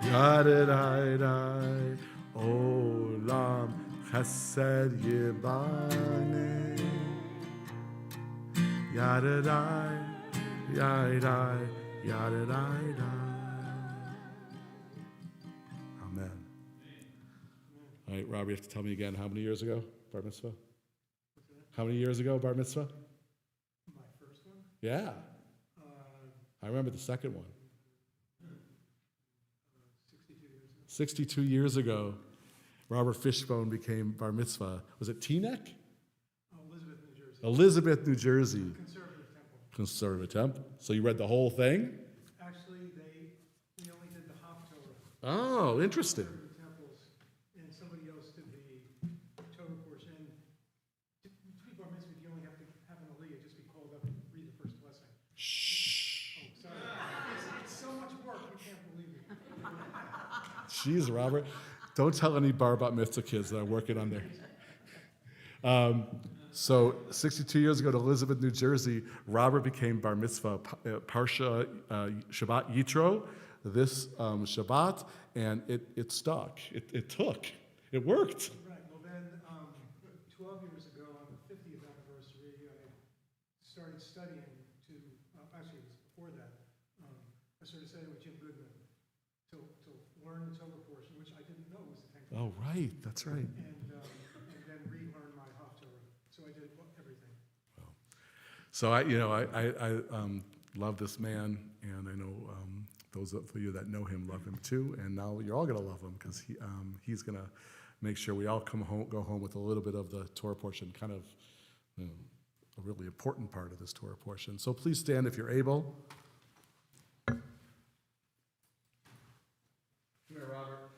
yadai, Olam Chesed Yibaneh. Yadai, yadai, yadai. Amen. All right, Rob, you have to tell me again, how many years ago, Bar Mitzvah? How many years ago, bar mitzvah? My first one? Yeah, Uh, I remember the second one. 62 years ago. 62 years ago, Robert Fishbone became bar mitzvah. Was it Teaneck? Elizabeth, New Jersey. Elizabeth, New Jersey. Conservative temple. Conservative temple. So you read the whole thing? Actually, we only did the Haftorah. Oh, interesting. Conservative temples, and somebody else did the Torah portion. To be bar mitzvah, you only have to have an aliyah, just be called up and read the first blessing. Shh. Oh, sorry. It's so much work, you can't believe it. Jeez, Robert. Don't tell any bar bat mitzvah kids that are working on there. So 62 years ago to Elizabeth, New Jersey, Robert became bar mitzvah Parsha Shabbat Yitro this Shabbat, and it stuck. It took. It worked. Right, well then, 12 years ago, on the 50th anniversary, I started studying to, actually it was before that, I started studying with Jim Goodman to learn the Torah portion, which I didn't know was the Ten Oh, Commandments. right. That's right. And then relearn my Haftorah. So I did everything. So I love this man, and I know those of you that know him love him too. And now you're all gonna love him because he's gonna make sure we all go home with a little bit of the Torah portion, kind of a really important part of this Torah portion. So please stand if you're able. Come here, Robert.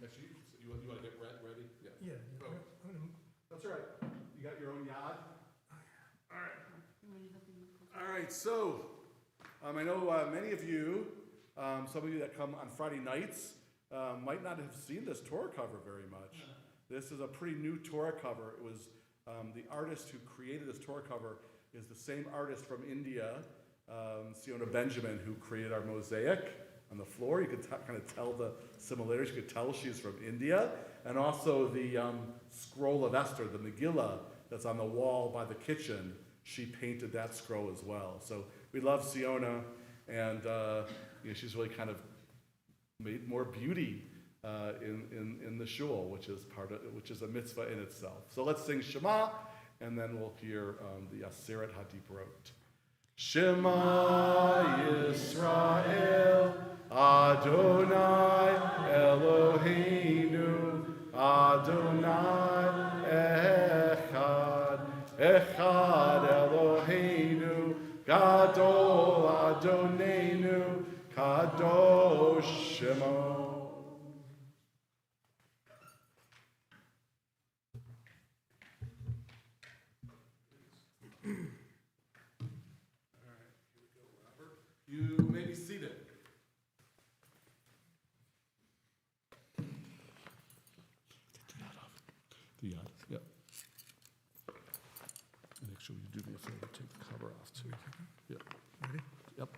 Actually, you want to get ready? Yeah. Yeah. Oh. I'm gonna- That's right. You got your own yad? You want to help me with All right, so I know many of you, some of you that come on Friday nights, might not have seen this Torah cover very much. This is a pretty new Torah cover. It was the artist who created this Torah cover is the same artist from India, Siona Benjamin, who created our mosaic on the floor. You could kind of tell the similarities. You could tell she's from India. And also the scroll of Esther, the Megillah, that's on the wall by the kitchen. She painted that scroll as well. So we love Siona, and she's really kind of made more beauty in the shul, which is a mitzvah in itself. So let's sing Shema, and then we'll hear the Aseret HaDibrot. Shema Yisrael, Adonai Eloheinu, Adonai Echad, Echad Eloheinu, Gadol Adonenu, Kadosh Shemo. You may be seated. The yad, yep. And actually, you do me a favor, take the cover off too. Yep. Ready? Yep.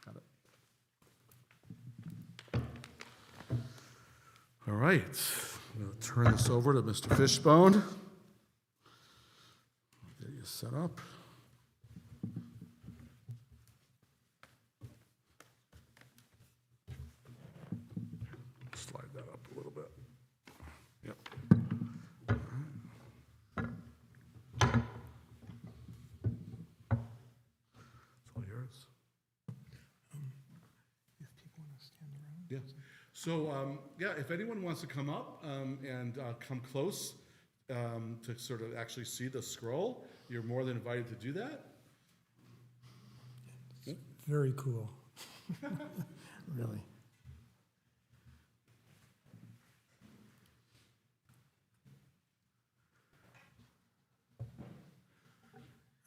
Got it. All right. I'm going to turn this over to Mr. Fishbone. Get you set up. Slide that up a little bit. Yep. It's all yours. If people want to stand around. Yeah. So, if anyone wants to come up and come close to sort of actually see the scroll, you're more than invited to do that. Very cool. Really.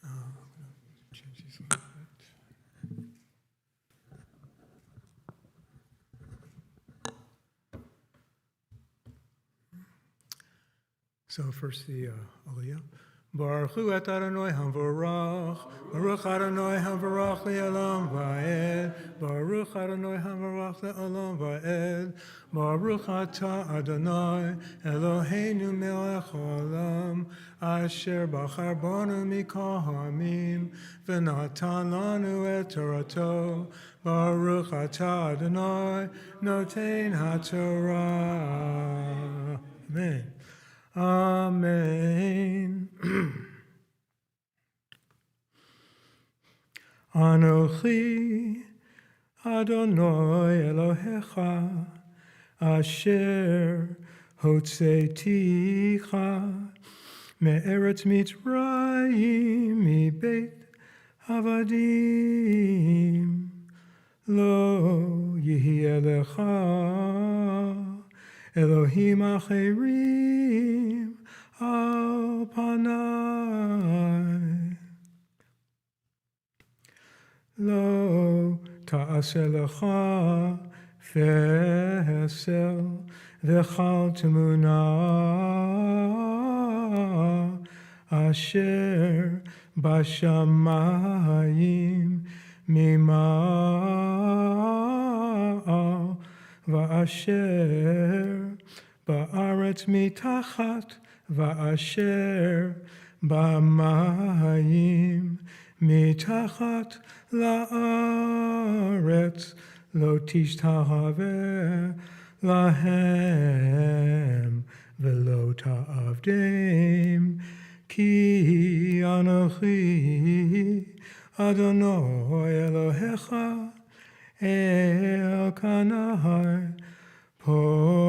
I'm gonna change these a little bit. So first the Aliyah. Baruch hu et Adonai havarach. Baruch Adonai havarach le'olam va'ed. Baruch Adonai havarach le'olam va'ed. Baruch atah Adonai Eloheinu melech haolam asher bachar banu mikol ha'amim v'natan lanu et torato. Baruch atah Adonai noten haTorah. Amen. Amen. Anochi Adonai Elohecha Asher Hotzeticha Me'eretz Mitzrayim Mibeit Avadim Lo Yehi Elecha Elohim Acherim Al Panai Lo Ta'aseh Lecha Fesel V'chal Temunah Asher Bashamayim Mima'al Va'asher Ba'aretz Mitachat Va'asher Ba'mayim Mitachat La'aretz Lo Tishtahaveh Lahem V'lo Ta'avdem Ki Anochi Adonai Elohecha Elkanah Poked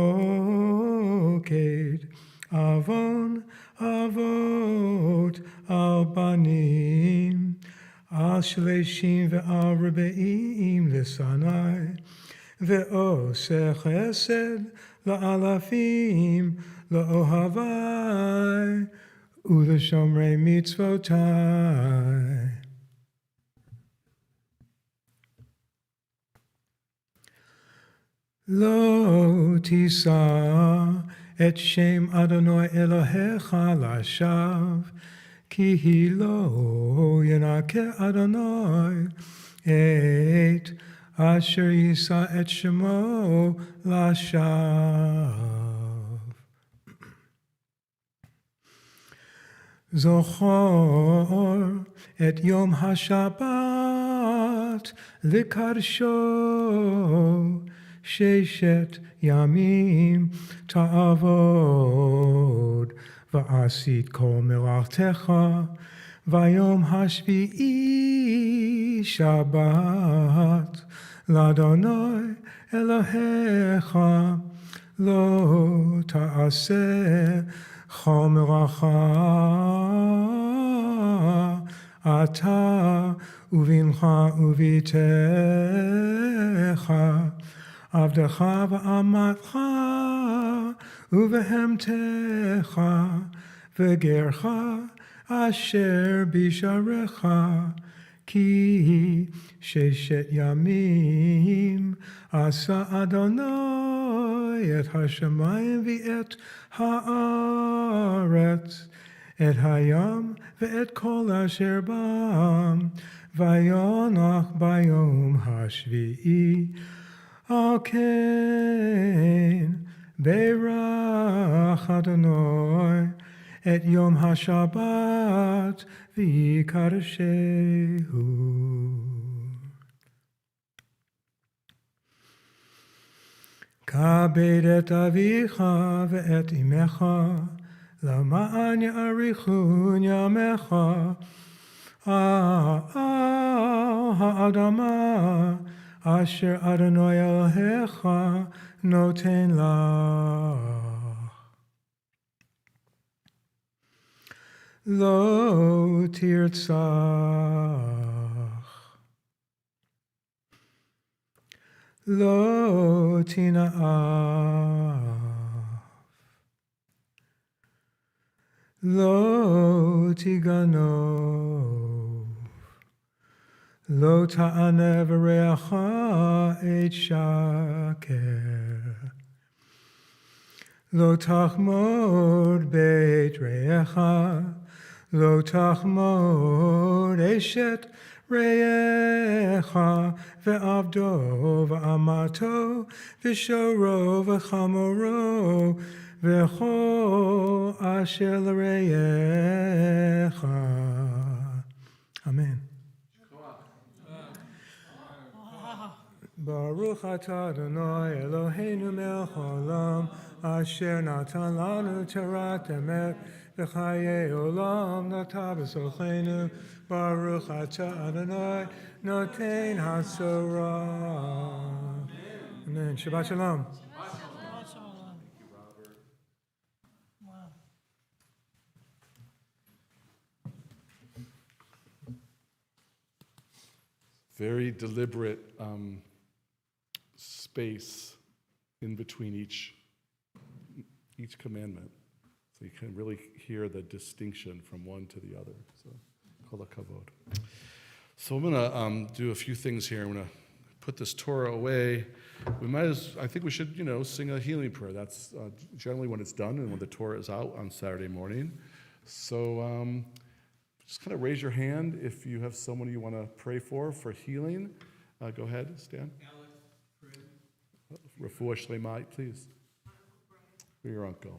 Avon Avot Al Banim Al Shleshim Ve'al Rebe'im Lesanai Ve'oseh Chesed La'alafim La'ohavai U'l'shomrei mitzvotai. Lo tisa et shem Adonai Elohecha lashav, ki hi lo yenakeh Adonai et asher yisa et shemo lashav. Zochor et yom hashabat likarsho Sheshet yamim ta'avod va'asit kol melachtecha vayom hashvi'i Shabbat l'Adonai Elohecha lo ta'aseh chol melacha ata uvincha uvitecha Avdecha v'amatcha uvehemtecha v'gercha asher bisharecha ki sheshet yamim asa Adonai et hashamayim v'et haaretz et hayam v'et kol asher bam vayonach bayom hashvi'i Al ken berach Adonai et yom hashabat v'yikarshehu. Kabed et avicha ve'et imecha lama'an ya'arichun yamecha ha'adama Asher Adonai Elohecha noten lach. Lo tirtzach. Lo tina'af. Lo tigano. Lo ta'aneh v'reacha et shaker. Lo tachmod beit reacha. Lo tachmod eshet reyecha ve'avdo ve'amato ve'shoro ve'chamoro ve'chol asher l'reyecha. Amen. Baruch atah Adonai Eloheinu melech haolam asher natan lanu torat emet v'chayei olam nata b'solchenu. Baruch atah Adonai noten haTorah. Amen. Shabbat shalom. Wow. Very deliberate space in between each commandment. So you can really hear the distinction from one to the other. So, kol hakavod. So I'm going to do a few things here. I'm going to put this Torah away. I think we should, sing a healing prayer. That's generally when it's done and when the Torah is out on Saturday morning. So just kind of raise your hand if you have someone you want to pray for healing. Go ahead, Stan. Refuah Shleimah, please. For your uncle,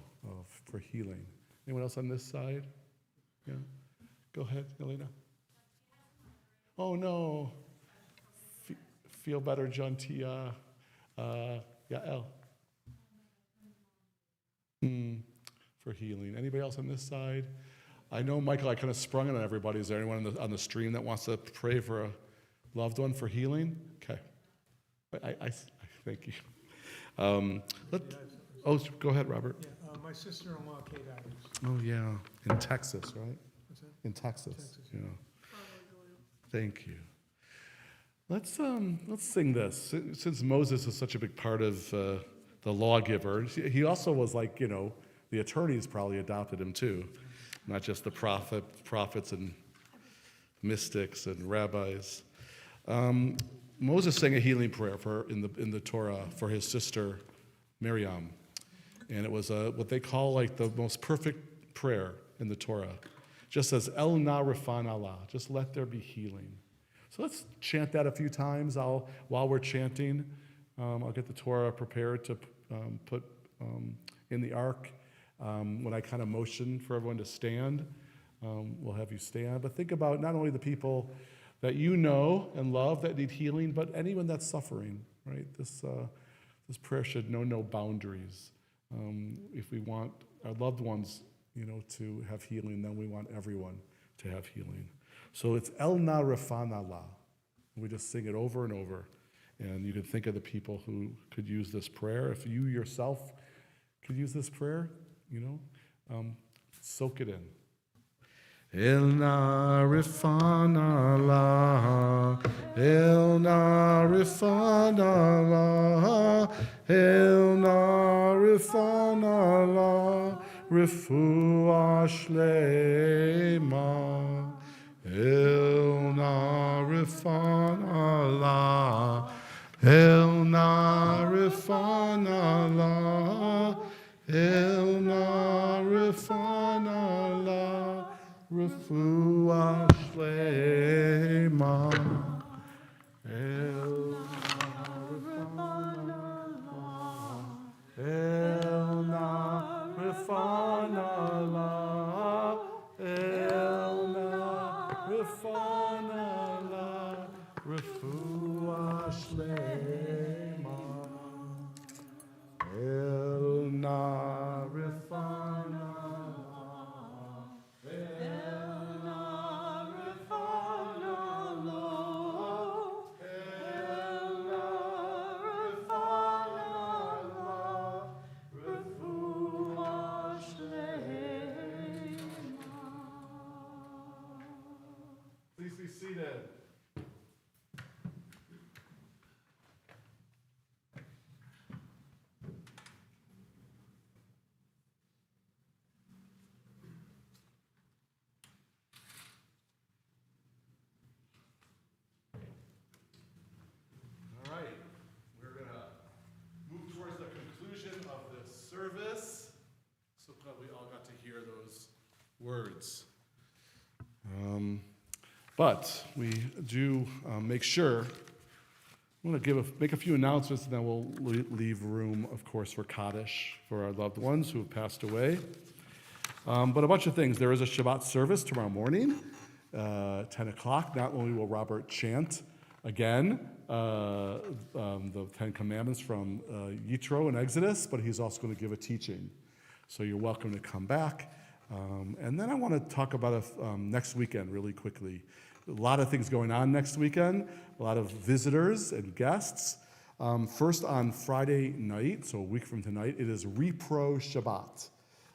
for healing. Anyone else on this side? Yeah. Go ahead, Elena. Oh no. Feel better, John Tia. Yael. For healing. Anybody else on this side? I know, Michael, I kind of sprung it on everybody. Is there anyone on the stream that wants to pray for a loved one for healing? Okay. I thank you. Go ahead, Robert. Yeah, my sister-in-law, Kate Adams. Oh, yeah. In Texas, right? What's that? In Texas. Texas, Yeah. Thank you. Let's sing this. Since Moses is such a big part of the lawgiver, he also was like, the attorneys probably adopted him too. Not just the prophets and mystics and rabbis. Moses sang a healing prayer in the Torah for his sister Miriam, and it was what they call like the most perfect prayer in the Torah. Just says El na rifan Allah, just let there be healing. So let's chant that a few times. While we're chanting, I'll get the Torah prepared to put in the ark. When I kind of motion for everyone to stand, we'll have you stand. But think about not only the people that you know and love that need healing, but anyone that's suffering, right? This prayer should know no boundaries. If we want our loved ones, to have healing, then we want everyone to have healing. So it's El Na Rafan Allah. We just sing it over and over. And you can think of the people who could use this prayer. If you yourself could use this prayer, soak it in. El na rifan Allah, El na rifan Allah, El na rifan Allah, Refuah Shleimah. El na rifan Allah, El na rifan Allah, El na rifan Allah, Refuah Shleimah. El na rifan Allah, El na rifan Allah, El na rifan Allah, Refuah Shleimah. El na rifan Allah, El na rifan Allah, El na rifan Allah, Refuah Shleimah. Please be seated. All right, we're going to move towards the conclusion of this service. So glad we all got to hear those words. But we do make sure, I want to make a few announcements, and then we'll leave room, of course, for Kaddish for our loved ones who have passed away. But a bunch of things. There is a Shabbat service tomorrow morning, 10 o'clock. Not only will Robert chant again the Ten Commandments from Yitro and Exodus, but he's also going to give a teaching. So you're welcome to come back. And then I want to talk about next weekend really quickly. A lot of things going on next weekend, a lot of visitors and guests. First on Friday night, so a week from tonight, it is Repro Shabbat,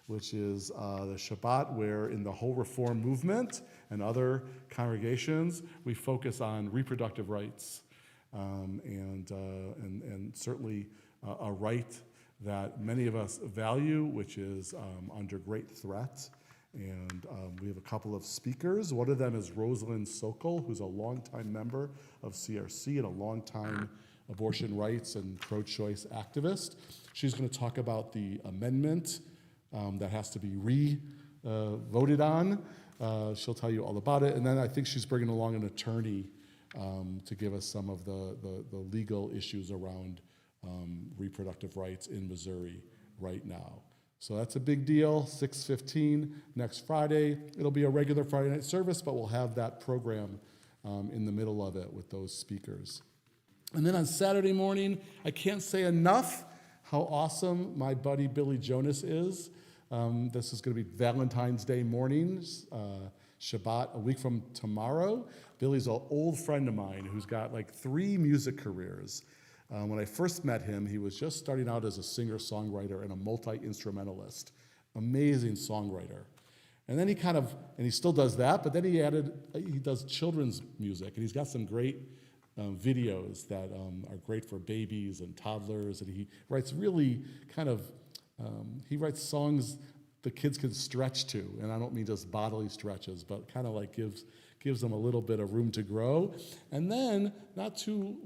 which is the Shabbat where in the whole Reform movement and other congregations, we focus on reproductive rights and certainly a right that many of us value, which is under great threat. And we have a couple of speakers. One of them is Rosalind Sokol, who's a longtime member of CRC and a longtime abortion rights and pro-choice activist. She's going to talk about the amendment that has to be voted on. She'll tell you all about it. And then I think she's bringing along an attorney to give us some of the legal issues around reproductive rights in Missouri right now. So that's a big deal, 6:15 next Friday. It'll be a regular Friday night service, but we'll have that program in the middle of it with those speakers. And then on Saturday morning, I can't say enough how awesome my buddy Billy Jonas is. This is going to be Valentine's Day mornings, Shabbat, a week from tomorrow. Billy's an old friend of mine who's got like 3 music careers. When I first met him, he was just starting out as a singer-songwriter and a multi-instrumentalist. Amazing songwriter. And then he still does that, but then he does children's music, and he's got some great videos that are great for babies and toddlers, and he writes really he writes songs the kids can stretch to, and I don't mean just bodily stretches, but kind of like gives them a little bit of room to grow. And then, not too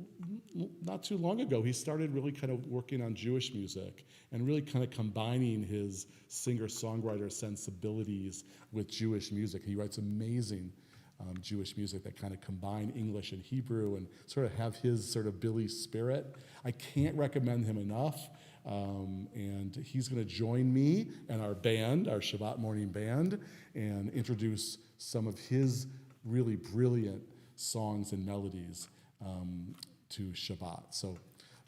long ago, he started really kind of working on Jewish music and really kind of combining his singer-songwriter sensibilities with Jewish music. He writes amazing Jewish music that kind of combine English and Hebrew and sort of have his sort of Billy spirit. I can't recommend him enough. And he's going to join me and our band, our Shabbat morning band, and introduce some of his really brilliant songs and melodies to Shabbat. So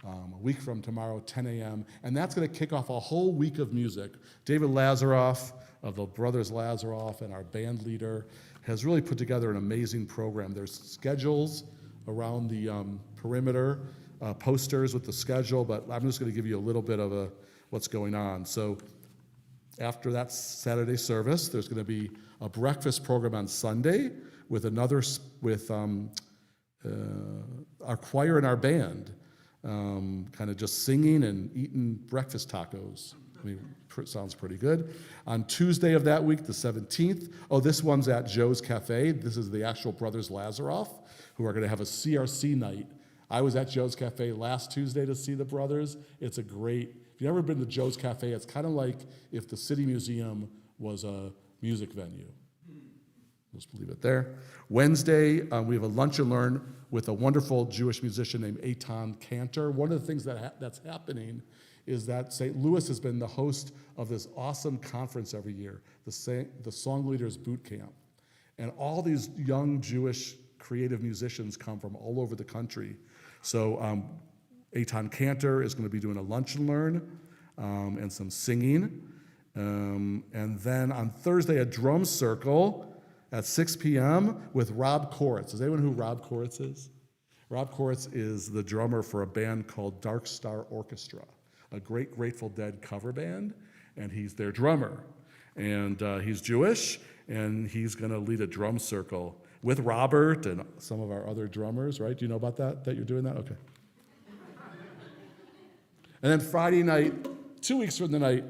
a week from tomorrow, 10 a.m., and that's going to kick off a whole week of music. David Lazaroff of the Brothers Lazaroff and our band leader has really put together an amazing program. There's schedules around the perimeter, posters with the schedule, but I'm just going to give you a little bit of what's going on. So after that Saturday service, there's going to be a breakfast program on Sunday with our choir and our band, kind of just singing and eating breakfast tacos. I mean, sounds pretty good. On Tuesday of that week, the 17th, this one's at Joe's Cafe. This is the actual Brothers Lazaroff, who are going to have a CRC night. I was at Joe's Cafe last Tuesday to see the brothers. It's a great, if you've ever been to Joe's Cafe, it's kind of like if the City Museum was a music venue. Just leave it there. Wednesday, we have a lunch and learn with a wonderful Jewish musician named Eitan Cantor. One of the things that's happening is that St. Louis has been the host of this awesome conference every year, the Song Leaders Boot Camp. And all these young Jewish creative musicians come from all over the country. So Eitan Cantor is going to be doing a lunch and learn and some singing. And then on Thursday, a drum circle at 6 p.m. with Rob Koritz. Does anyone know who Rob Koritz is? Rob Koritz is the drummer for a band called Dark Star Orchestra, a great Grateful Dead cover band, and he's their drummer. And he's Jewish, and he's going to lead a drum circle with Robert and some of our other drummers, right? Do you know about that you're doing that? Okay. And then Friday night, 2 weeks from the night,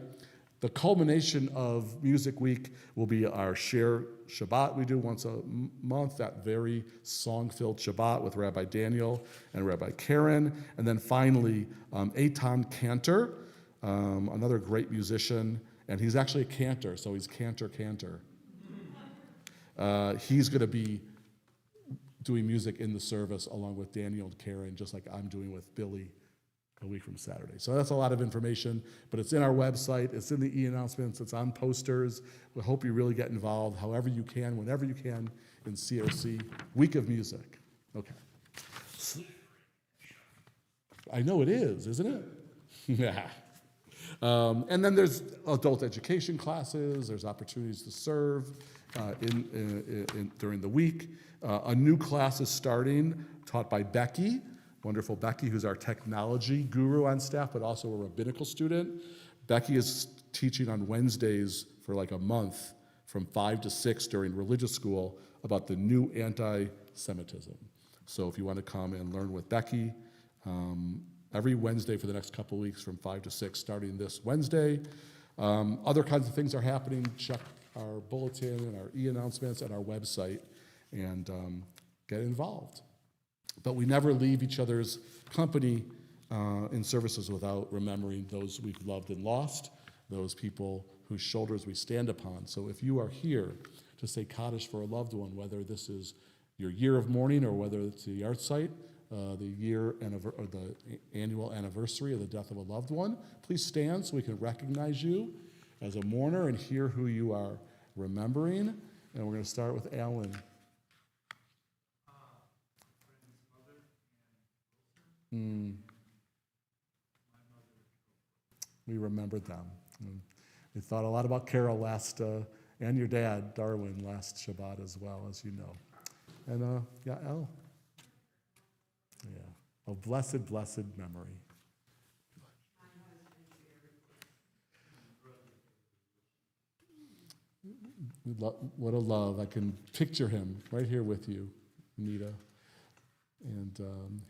the culmination of Music Week will be our Share Shabbat we do once a month, that very song-filled Shabbat with Rabbi Daniel and Rabbi Karen. And then finally, Eitan Cantor, another great musician, and he's actually a cantor, so he's cantor. He's going to be doing music in the service along with Daniel and Karen, just like I'm doing with Billy a week from Saturday. So that's a lot of information, but it's in our website, it's in the e-announcements, it's on posters. We hope you really get involved however you can, whenever you can in CRC. Week of Music. Okay. I know it is, isn't it? Yeah. And then there's adult education classes, there's opportunities to serve during the week. A new class is starting, taught by Becky, wonderful Becky, who's our technology guru on staff, but also a rabbinical student. Becky is teaching on Wednesdays for like a month from 5 to 6 during religious school about the new anti-Semitism. So if you want to come and learn with Becky, every Wednesday for the next couple of weeks from 5 to 6, starting this Wednesday. Other kinds of things are happening. Check our bulletin and our e-announcements and our website and get involved. But we never leave each other's company in services without remembering those we've loved and lost, those people whose shoulders we stand upon. So if you are here to say Kaddish for a loved one, whether this is your year of mourning or whether it's the art site, the annual anniversary of the death of a loved one, please stand so we can recognize you as a mourner and hear who you are remembering. And we're going to start with Alan. We remembered them. We thought a lot about Carol and your dad, Darwin, last Shabbat as well, as you know. And Yael. Yeah, a blessed, blessed memory. What a love. I can picture him right here with you, Anita. And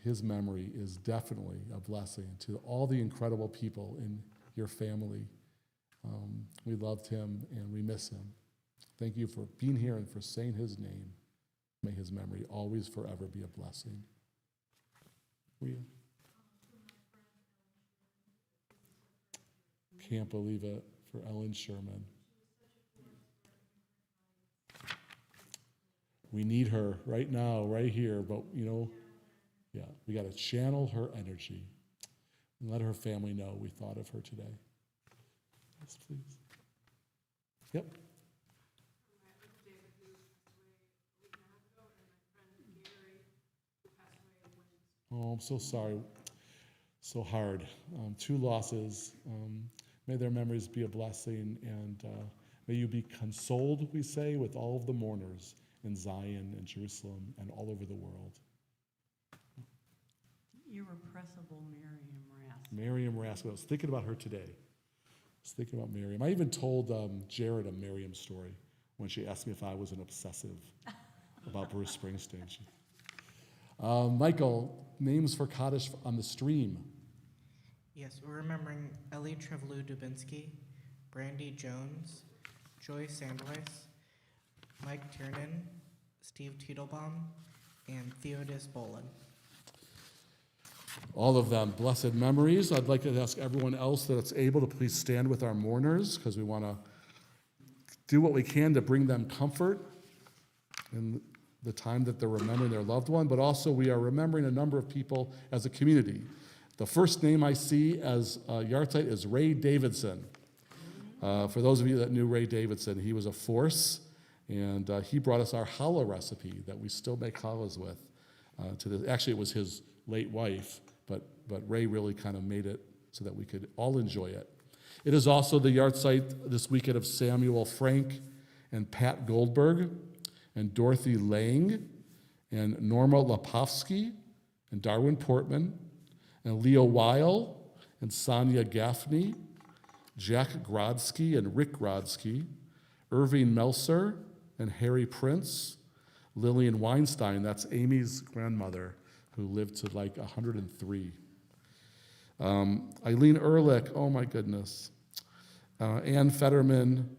his memory is definitely a blessing to all the incredible people in your family. We loved him and we miss him. Thank you for being here and for saying his name. May his memory always forever be a blessing. Rhea? Can't believe it, for Ellen Sherman. We need her right now, right here, but yeah, we got to channel her energy and let her family know we thought of her today. Yes, please. Yep. Oh, I'm so sorry. So hard. 2 losses. May their memories be a blessing, and may you be consoled, we say, with all of the mourners in Zion and Jerusalem and all over the world. Irrepressible Miriam Rask. Miriam Rask. I was thinking about her today. I was thinking about Miriam. I even told Jared a Miriam story when she asked me if I was an obsessive about Bruce Springsteen. Michael, names for Kaddish on the stream. Yes, we're remembering Ellie Trevelu-Dubinsky, Brandy Jones, Joy Sandweiss, Mike Tiernan, Steve Titelbaum, and Theodis Bolin. All of them, blessed memories. I'd like to ask everyone else that's able to please stand with our mourners, because we want to do what we can to bring them comfort in the time that they're remembering their loved one, but also we are remembering a number of people as a community. The first name I see as Yahrzeit is Ray Davidson. For those of you that knew Ray Davidson, he was a force, and he brought us our challah recipe that we still make challahs with. Actually, it was his late wife, but Ray really kind of made it so that we could all enjoy it. It is also the Yahrzeit this weekend of Samuel Frank and Pat Goldberg and Dorothy Lang and Norma Lepofsky and Darwin Portman and Leo Weil and Sonia Gaffney, Jack Grodsky and Rick Grodsky, Irving Melser and Harry Prince, Lillian Weinstein, that's Amy's grandmother, who lived to like 103. Eileen Ehrlich, oh my goodness. Ann Fetterman,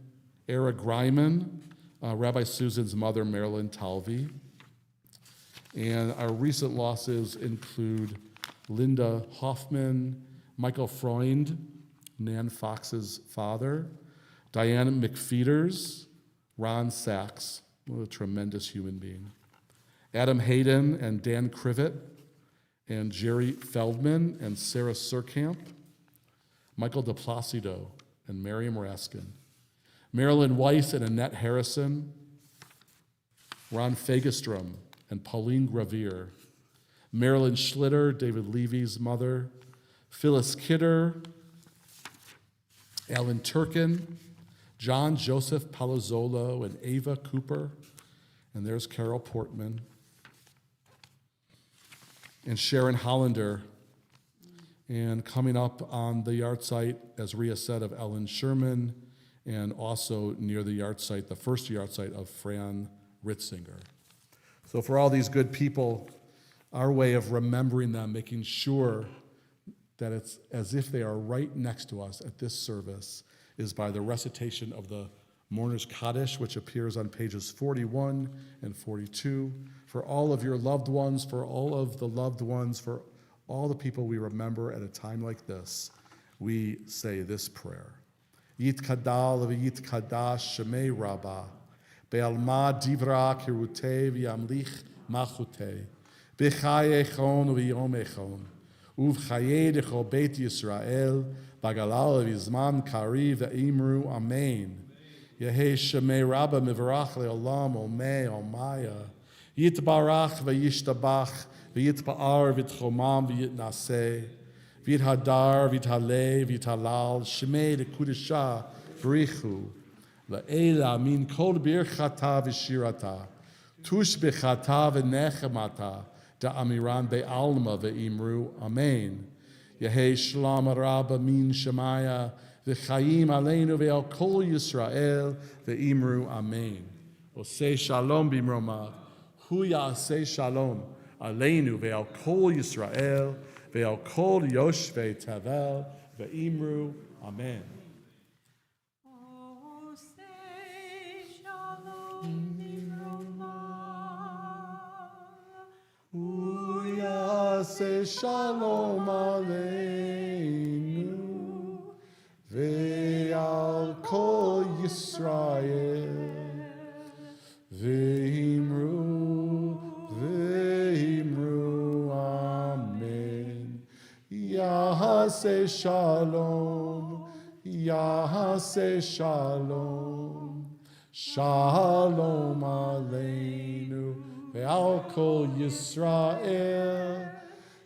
Era Greiman, Rabbi Susan's mother, Marilyn Talvey. And our recent losses include Linda Hoffman, Michael Freund, Nan Fox's father, Diane McFeeters, Ron Sachs, What a tremendous human being. Adam Hayden and Dan Crivet and Jerry Feldman and Sarah Surkamp, Michael DePlacido and Miriam Raskin, Marilyn Weiss and Annette Harrison, Ron Fagestrom and Pauline Gravier, Marilyn Schlitter, David Levy's mother, Phyllis Kidder, Alan Turkin, John Joseph Palazzolo and Ava Cooper, and there's Carol Portman, and Sharon Hollander, and coming up on the yard site, as Rhea said, of Ellen Sherman, and also near the yard site, the first yard site of Fran Ritzinger. So for all these good people, our way of remembering them, making sure that it's as if they are right next to us at this service, is by the recitation of the Mourner's Kaddish, which appears on pages 41 and 42. For all of your loved ones, for all of the loved ones, for all the people we remember at a time like this, we say this prayer. Yitkadal v'yitkadash shemei rabbah, be'alma divra kirutei v'yamlich machutei, b'chaye echon v'yom echon, uv'chaye dechol beit Yisrael, bagalal v'zman kari v'imru amen. Yehei shemei rabbah mivarach le'olam omei omaya, yitbarach v'yishtabach, v'yitba'ar v'yitchomam v'yitnaseh, v'yithadar v'yithaleh v'yithalal, shemei dekudisha b'richu, la'ela min kol birchata v'shirata, tush b'chata v'nechemata, da'amiran be'alma v'imru amen. Yehei shlam rabba min shemaya, v'chayim aleinu ve'al kol Yisrael, v'imru amen. Oseh shalom b'mromav, hu ya'aseh shalom, aleinu ve'al kol Yisrael, ve'al kol yoshvei tevel, ve'imru amen. Oh, say shalom b'mromav. Hu ya'aseh shalom aleinu, ve'al kol Yisrael, ve'imru amen. Yahaseh shalom, Yahaseh shalom, shalom aleinu, ve'al kol Yisrael,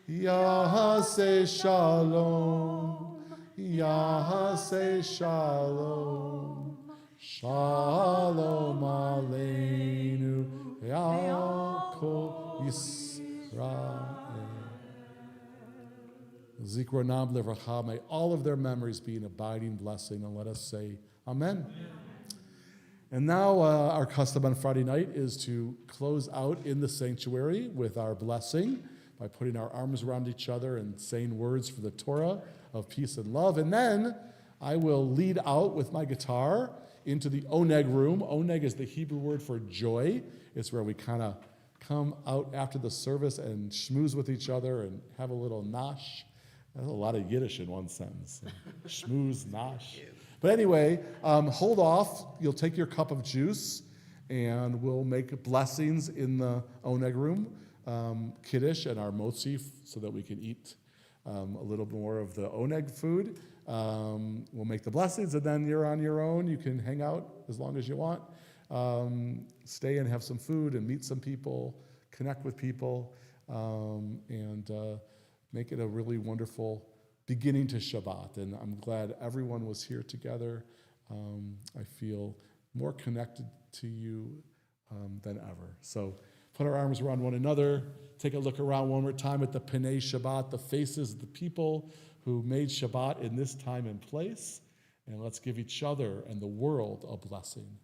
Yahaseh shalom, Yahaseh shalom, shalom aleinu, ve'al kol Yisrael. Zikronam livracha, may all of their memories be an abiding blessing, and let us say amen. And now our custom on Friday night is to close out in the sanctuary with our blessing by putting our arms around each other and saying words for the Torah of peace and love. And then I will lead out with my guitar into the oneg room. Oneg is the Hebrew word for joy. It's where we kind of come out after the service and schmooze with each other and have a little nosh. That's a lot of Yiddish in one sentence. Schmooze, nosh. But anyway, hold off. You'll take your cup of juice, and we'll make blessings in the oneg room, kiddush and our motzi, so that we can eat a little more of the oneg food. We'll make the blessings, and then you're on your own. You can hang out as long as you want. Stay and have some food and meet some people, connect with people, and make it a really wonderful beginning to Shabbat. And I'm glad everyone was here together. I feel more connected to you than ever. So put our arms around one another. Take a look around one more time at the Pnei Shabbat, the faces of the people who made Shabbat in this time and place. And let's give each other and the world a blessing.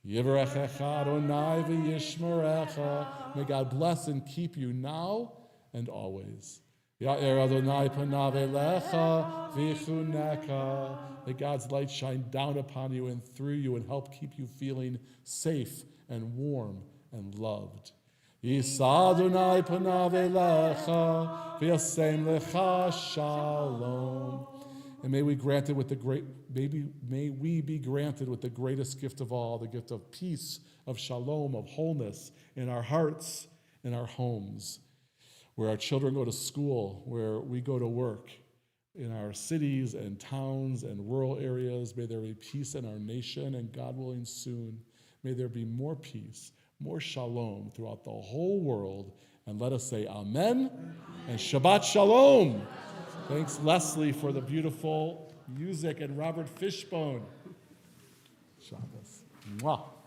Yivrechecha Adonai v'yishmerecha. May God bless and keep you now and always. Ya'er Adonai panav elecha v'chuneka. May God's light shine down upon you and through you and help keep you feeling safe and warm and loved. Yisa Adonai panav elecha v'yasem lecha shalom. And may we grant it with the great, may we be granted with the greatest gift of all, the gift of peace, of shalom, of wholeness in our hearts, in our homes, where our children go to school, where we go to work, in our cities and towns and rural areas. May there be peace in our nation, and God willing soon, may there be more peace, more shalom throughout the whole world. And let us say amen and Shabbat Shalom. Thanks, Leslie, for the beautiful music, and Robert Fishbone. Shabbos. Mwah.